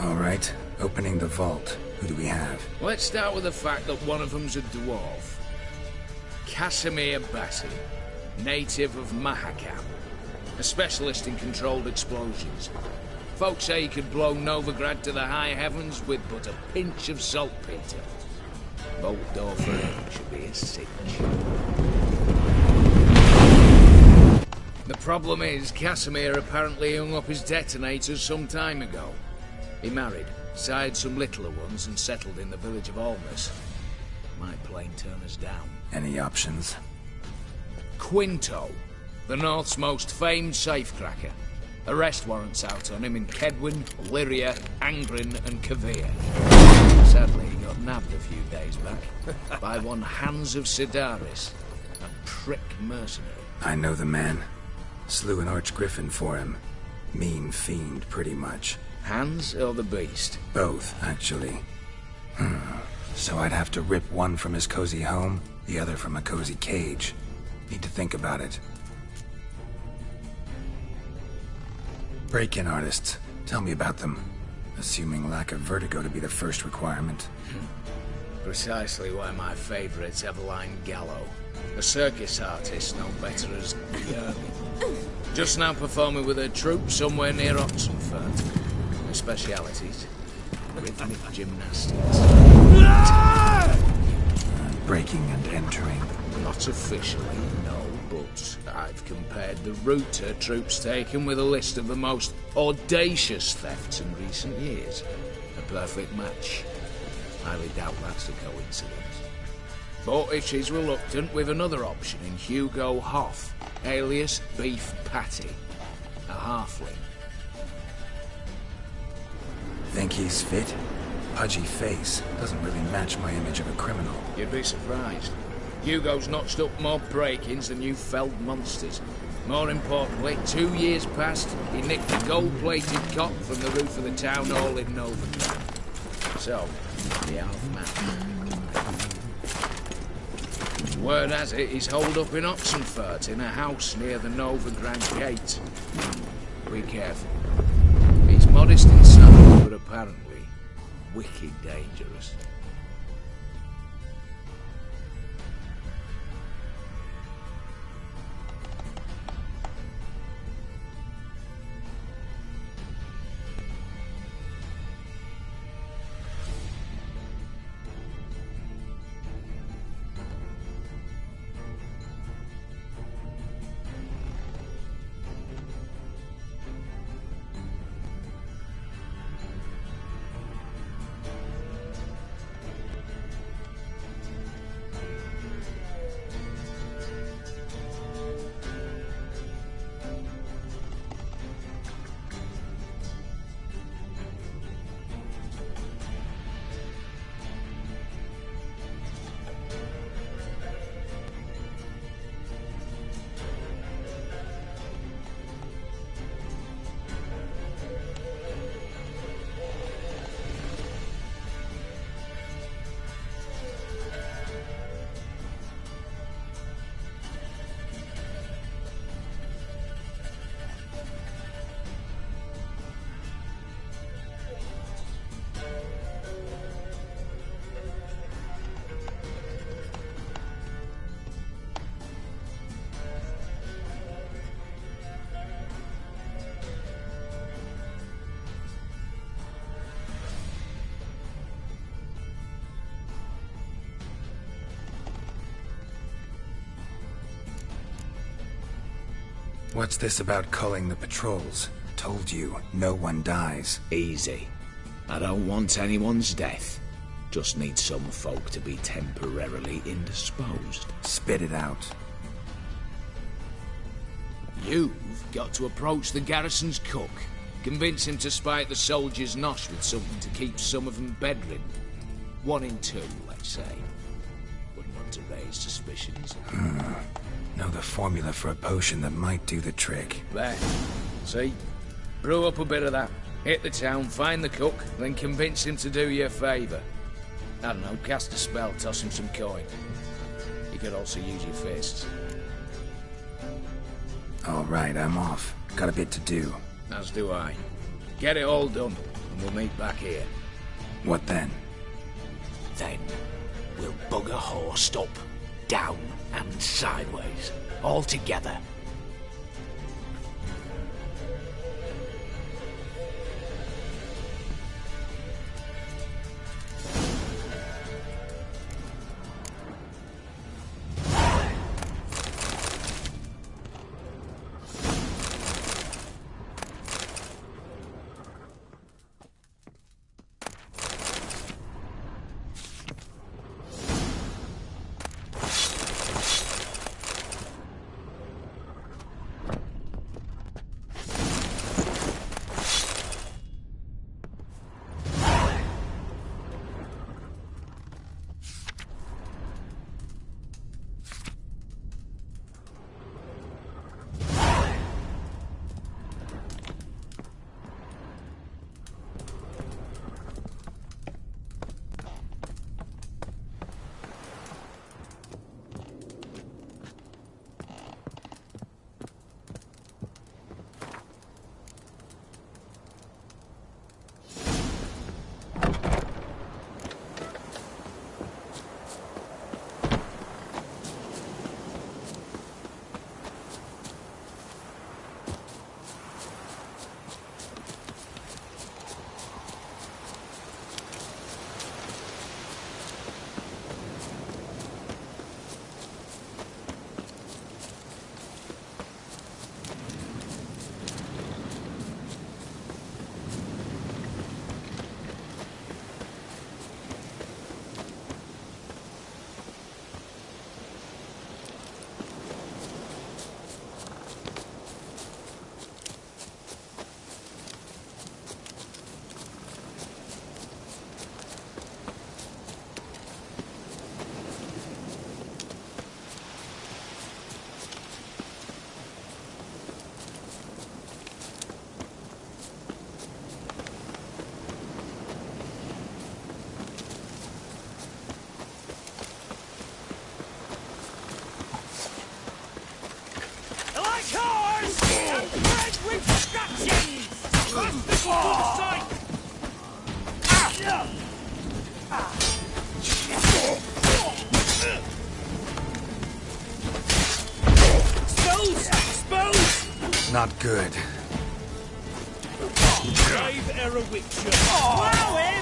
[SPEAKER 2] All right, opening the vault. Who do we have?
[SPEAKER 20] Let's start with the fact that one of them's a dwarf. Casimir Bassi, native of Mahakam. A specialist in controlled explosions. Folks say he could blow Novigrad to the high heavens with but a pinch of saltpeter. Bolt door for him should be a cinch. The problem is, Casimir apparently hung up his detonators some time ago. He married, sired some littler ones, and settled in the village of Almas. Might plain turn us down.
[SPEAKER 2] Any options?
[SPEAKER 20] Quinto, the North's most famed safecracker. Arrest warrants out on him in Kedwin, Lyria, Angren, and Kavir. Sadly, he got nabbed a few days back by one Hans of Sidaris, a prick mercenary.
[SPEAKER 2] I know the man. Slew an archgriffin for him. Mean fiend, pretty much.
[SPEAKER 20] Hans or the beast?
[SPEAKER 2] Both, actually. So I'd have to rip one from his cozy home, the other from a cozy cage. Need to think about it. Break-in artists. Tell me about them. Assuming lack of vertigo to be the first requirement.
[SPEAKER 20] Precisely why my favourite's Eveline Gallo. A circus artist known better as Yerby. Just now performing with her troupe somewhere near Oxenfurt. Her specialities: rhythmic gymnastics.
[SPEAKER 2] Breaking and entering.
[SPEAKER 20] Not officially, no, but I've compared the route her troope's taken with a list of the most audacious thefts in recent years. A perfect match. Highly doubt that's a coincidence. But if she's reluctant, with another option in Hugo Hoff, alias Beef Patty, a halfling.
[SPEAKER 2] Think he's fit? Pudgy face. Doesn't really match my image of a criminal.
[SPEAKER 20] You'd be surprised. Hugo's notched up more break-ins than you felled monsters. More importantly, 2 years past, he nicked a gold-plated cot from the roof of the town hall in Novigrad. So, the half-man. Word has it, he's holed up in Oxenfurt in a house near the Novigrad gate. Be careful. He's modest in some, but apparently wicked dangerous.
[SPEAKER 2] What's this about culling the patrols? Told you, no one dies.
[SPEAKER 20] Easy. I don't want anyone's death. Just need some folk to be temporarily indisposed.
[SPEAKER 2] Spit it out.
[SPEAKER 20] You've got to approach the garrison's cook. Convince him to spike the soldiers' nosh with something to keep some of them bedridden. 1 in 2, let's say. Wouldn't want to raise suspicions.
[SPEAKER 2] Know the formula for a potion that might do the trick.
[SPEAKER 20] There. See? Brew up a bit of that. Hit the town, find the cook, then convince him to do you a favour. I don't know, cast a spell, toss him some coin. You could also use your fists.
[SPEAKER 2] All right, I'm off. Got a bit to do.
[SPEAKER 20] As do I. Get it all done. and we'll meet back here.
[SPEAKER 2] What then?
[SPEAKER 20] Then, we'll bugger horsed up, down and sideways, all together.
[SPEAKER 2] Not good.
[SPEAKER 18] Brave Erowitcher. Wow him!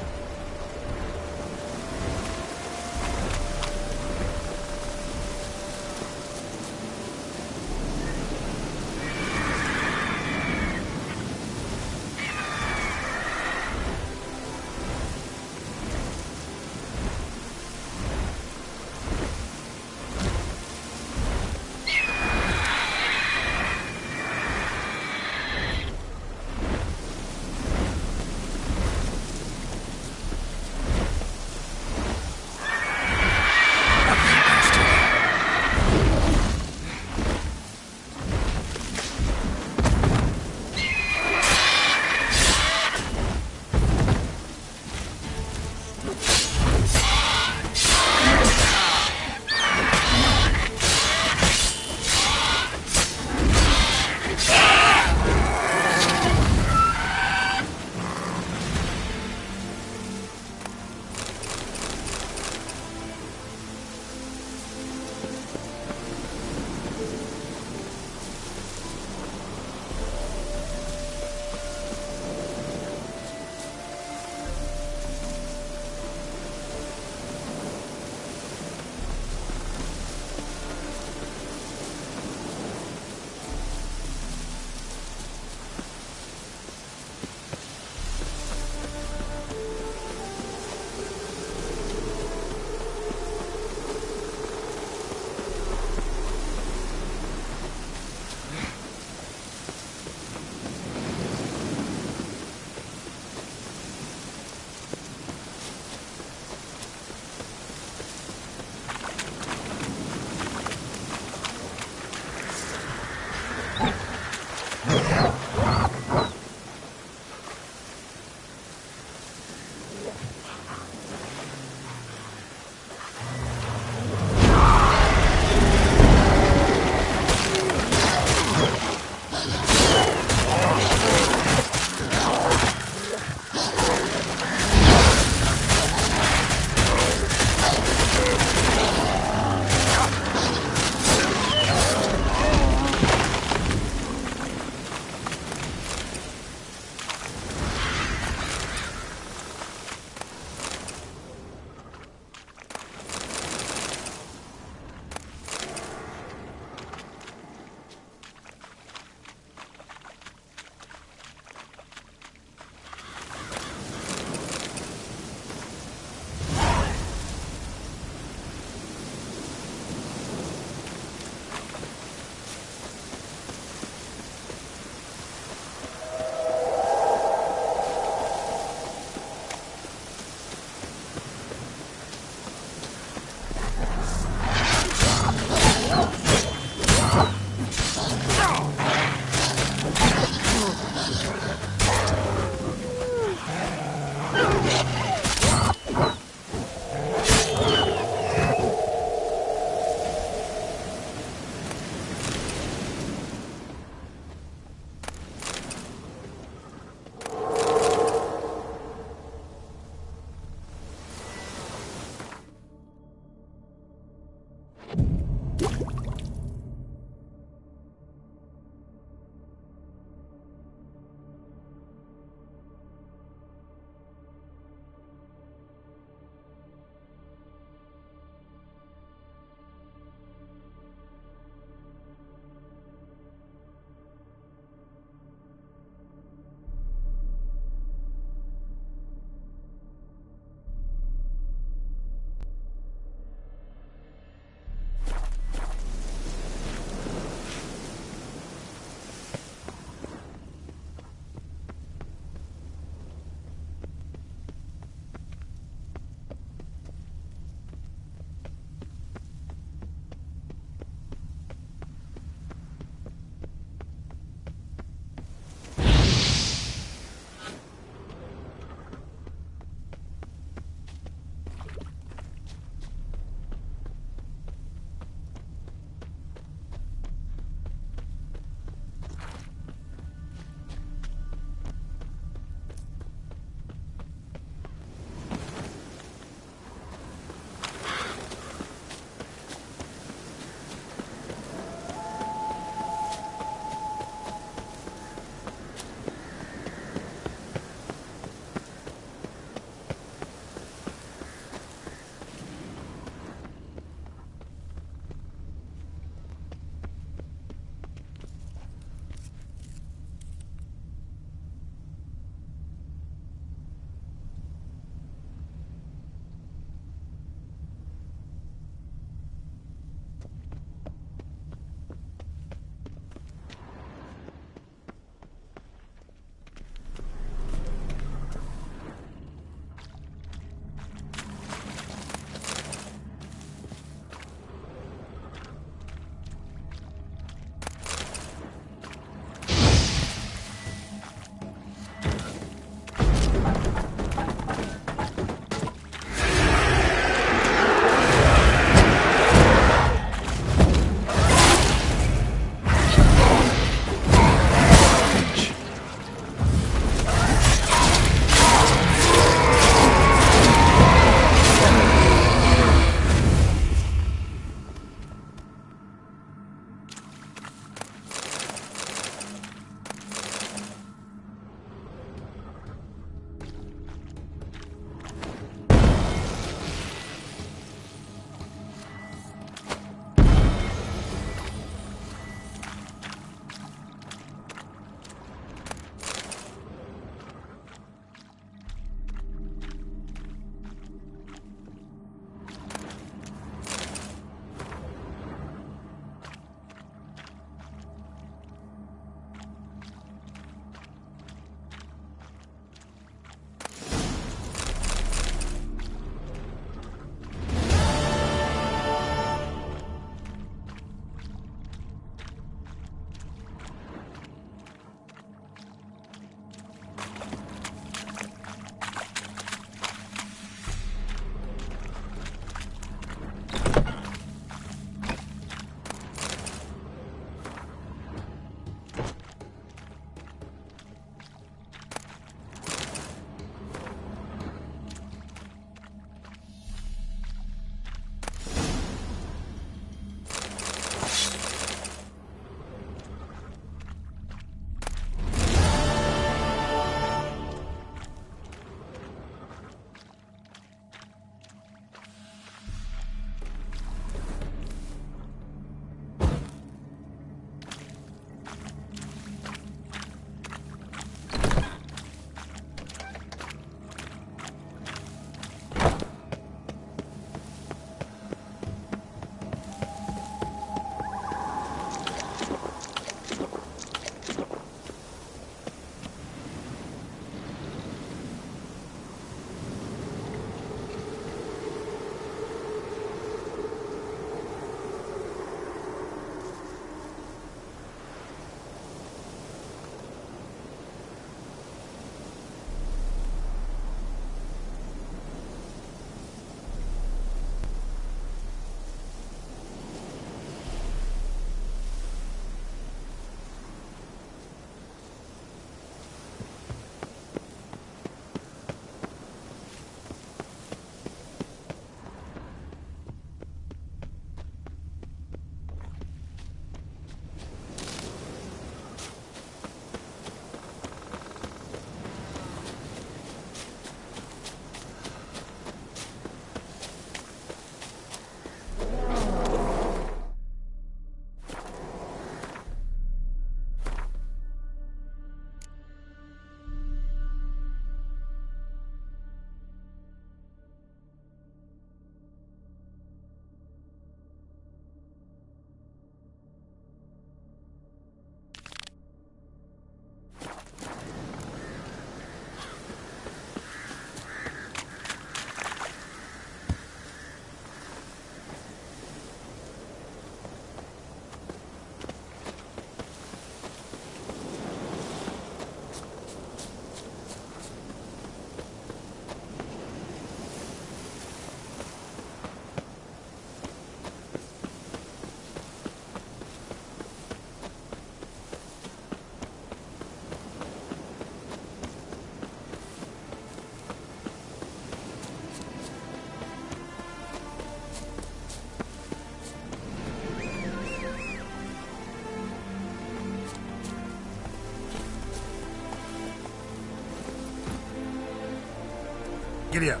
[SPEAKER 2] Giddy up.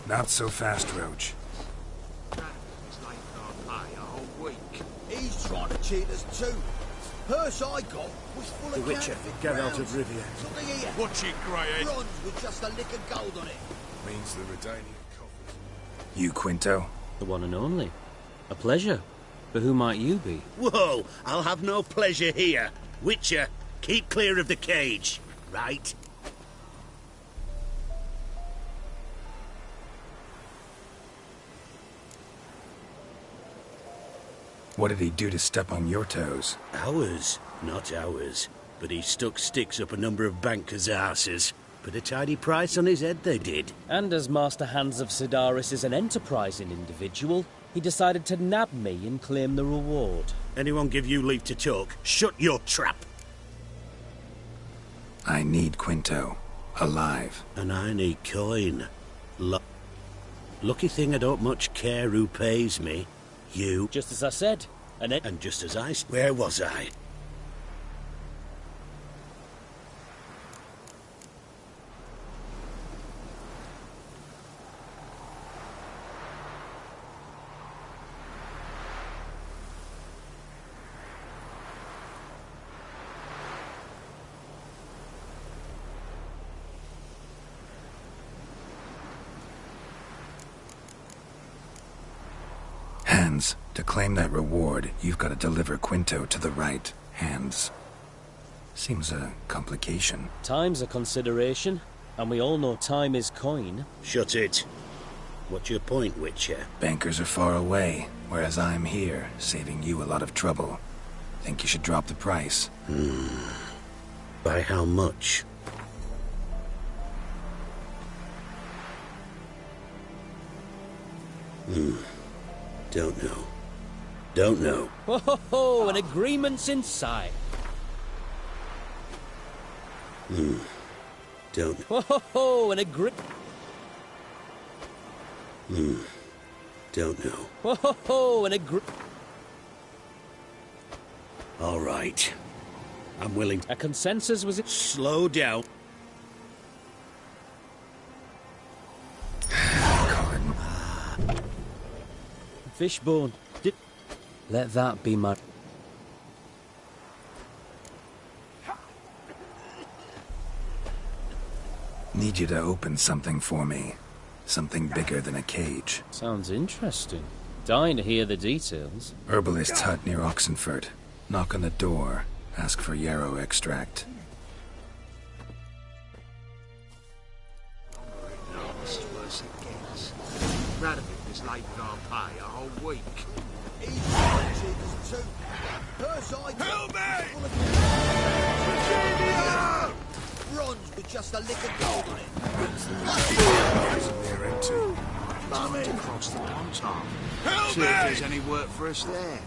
[SPEAKER 2] Not so fast, Roach.
[SPEAKER 18] He's trying to cheat us too. Purse I got was full
[SPEAKER 4] The
[SPEAKER 18] of
[SPEAKER 4] Witcher,
[SPEAKER 18] counterfeit
[SPEAKER 4] Geralt of
[SPEAKER 18] crowns.
[SPEAKER 4] Rivia.
[SPEAKER 18] Something here.
[SPEAKER 11] Watch it, Greyhead.
[SPEAKER 18] Bronze with just a lick of gold on it.
[SPEAKER 12] Means the Redanian coffers.
[SPEAKER 2] You, Quinto?
[SPEAKER 7] The one and only. A pleasure. But who might you be?
[SPEAKER 8] Whoa, I'll have no pleasure here. Witcher, keep clear of the cage, right?
[SPEAKER 2] What did he do to step on your toes?
[SPEAKER 8] Ours, not ours. But he stuck sticks up a number of bankers' arses. Put a tidy price on his head, they did.
[SPEAKER 7] And as Master Hans of Sidaris is an enterprising individual, he decided to nab me and claim the reward.
[SPEAKER 8] Anyone give you leave to talk? Shut your trap!
[SPEAKER 2] I need Quinto. Alive.
[SPEAKER 8] And I need coin. Lucky thing I don't much care who pays me. You.
[SPEAKER 7] Just as I said.
[SPEAKER 8] And just as I... Where was I?
[SPEAKER 2] Hands, to claim that reward, you've got to deliver Quinto to the right hands. Seems a complication.
[SPEAKER 7] Time's a consideration, and we all know time is coin.
[SPEAKER 8] Shut it. What's your point, Witcher?
[SPEAKER 2] Bankers are far away, whereas I'm here, saving you a lot of trouble. Think you should drop the price?
[SPEAKER 8] By how much? Don't know. Don't know.
[SPEAKER 7] Ho ho ho! An agreement's in sight.
[SPEAKER 8] Don't.
[SPEAKER 7] Ho ho ho! An
[SPEAKER 8] Don't know.
[SPEAKER 7] Ho ho ho! An
[SPEAKER 8] All right. I'm willing.
[SPEAKER 7] A consensus was it?
[SPEAKER 8] Slow down.
[SPEAKER 7] Fishbone. Let that be my...
[SPEAKER 2] Need you to open something for me. Something bigger than a cage.
[SPEAKER 7] Sounds interesting. Dying to hear the details.
[SPEAKER 2] Herbalist's hut near Oxenfurt. Knock on the door. Ask for yarrow extract.
[SPEAKER 18] Worse it gets. Radovid was late with our pay a whole week. He's too. Purse I help me! Bronze with just a lick of gold on it.
[SPEAKER 12] They're empty.
[SPEAKER 18] Mummy!
[SPEAKER 12] To cross the pond, Tom.
[SPEAKER 18] Help
[SPEAKER 12] See
[SPEAKER 18] me!
[SPEAKER 12] if there's any work for us there.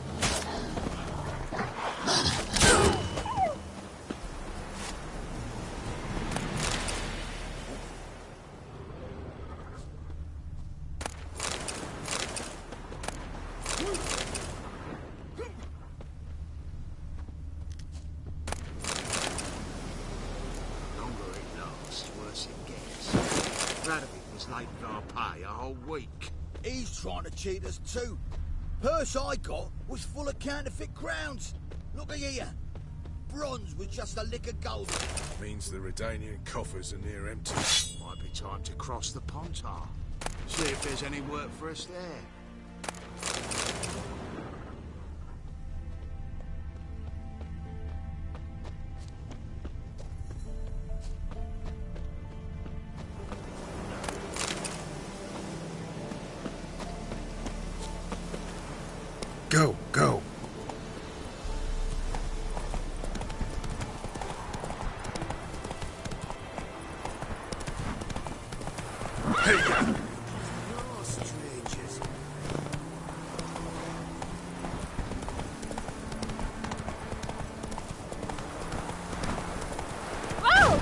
[SPEAKER 18] It's late with our pay a whole week.
[SPEAKER 3] He's trying to cheat us too. Purse I got was full of counterfeit crowns. Look at here. Bronze with just a lick of gold.
[SPEAKER 22] Means the Redanian coffers are near empty.
[SPEAKER 18] Might be time to cross the Pontar. See if there's any work for us there.
[SPEAKER 4] Go, go.
[SPEAKER 3] Oh, strangers.
[SPEAKER 6] Oh!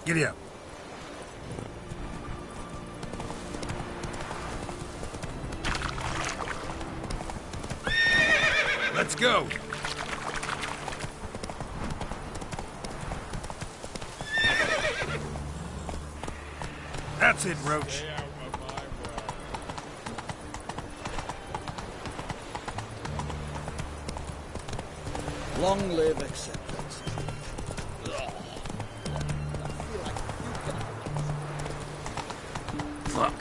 [SPEAKER 4] Giddy up. Let's go. That's it, Roach.
[SPEAKER 3] Long live acceptance.
[SPEAKER 7] Fuck.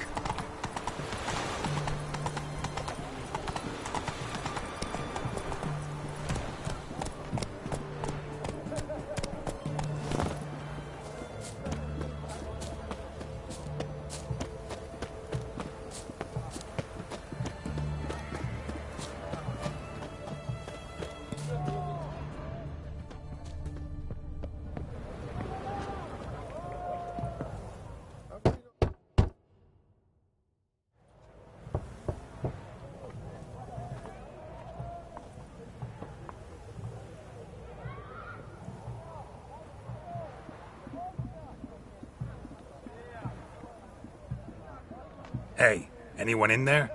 [SPEAKER 4] Hey, anyone in there?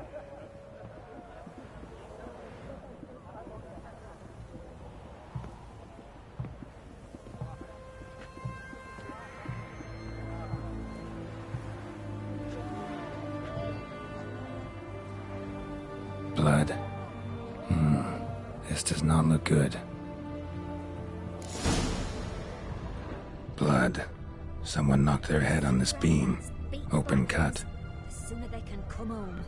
[SPEAKER 2] Blood. This does not look good. Blood. Someone knocked their head on this beam. Open cut.
[SPEAKER 6] The sooner they can come home.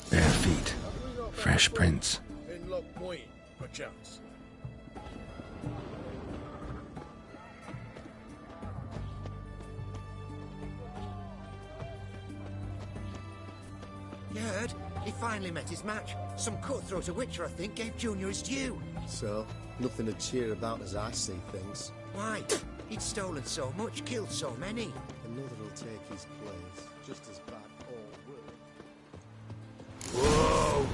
[SPEAKER 2] Bare feet. Fresh prints.
[SPEAKER 22] In Lock Point, perchance.
[SPEAKER 18] You heard? He finally met his match. Some cutthroat of Witcher, I think, gave Junior his due.
[SPEAKER 10] So, nothing to cheer about as I see things.
[SPEAKER 18] Why? He'd stolen so much, killed so many.
[SPEAKER 10] Another will take his place, just as bad or worse.
[SPEAKER 18] Whoa!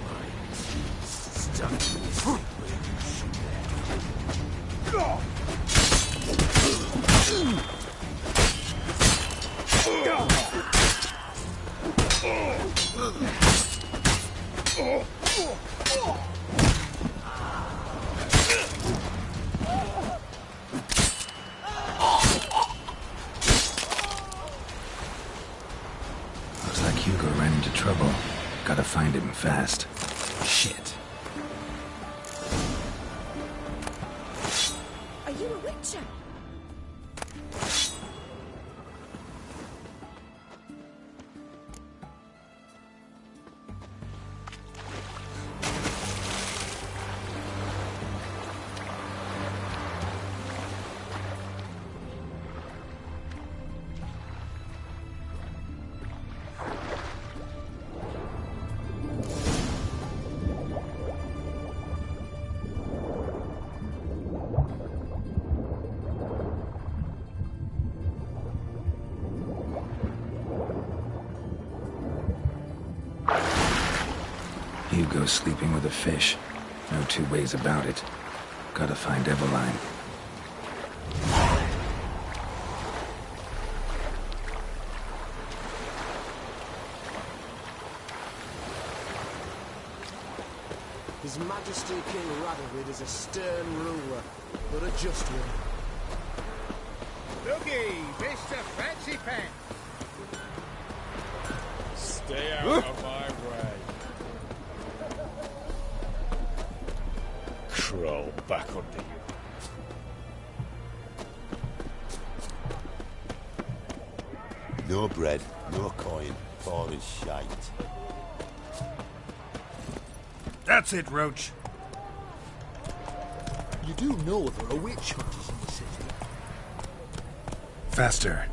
[SPEAKER 2] Looks like Hugo ran into trouble. Gotta find him fast. Shit.
[SPEAKER 21] Are you a Witcher?
[SPEAKER 2] Hugo's sleeping with a fish. No two ways about it. Gotta find Eveline.
[SPEAKER 10] His Majesty King Radovid is a stern ruler, but a just one.
[SPEAKER 18] Looky, Mr. Fancy Pants.
[SPEAKER 22] Stay out of my way. Crawl back under you.
[SPEAKER 5] No bread, no coin, all is shite.
[SPEAKER 4] That's it, Roach.
[SPEAKER 18] You do know there are witch hunters in the city.
[SPEAKER 4] Faster.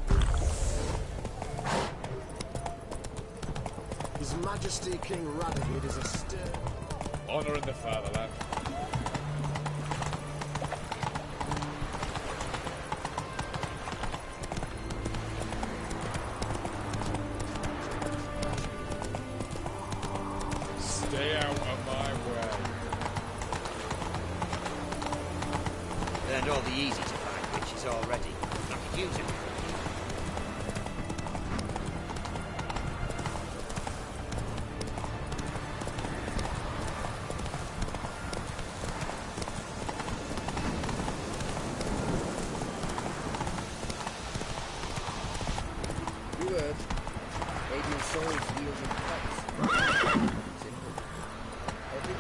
[SPEAKER 10] His Majesty King Radovid is a stern...
[SPEAKER 22] Honor in the fatherland.
[SPEAKER 18] found all the easy to find witches already. I could use them.
[SPEAKER 1] You heard. Radiant souls yielding pets. Every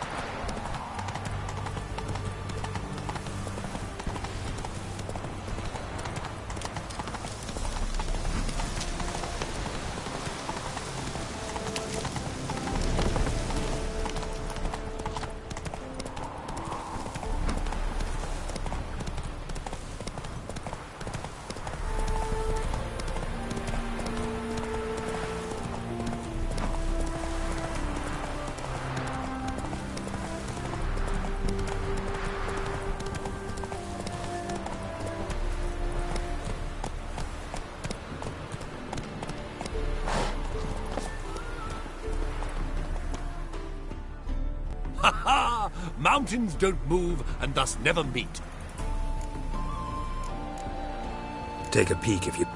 [SPEAKER 9] Ha ha! Mountains don't move and thus never meet.
[SPEAKER 4] Take a peek if you...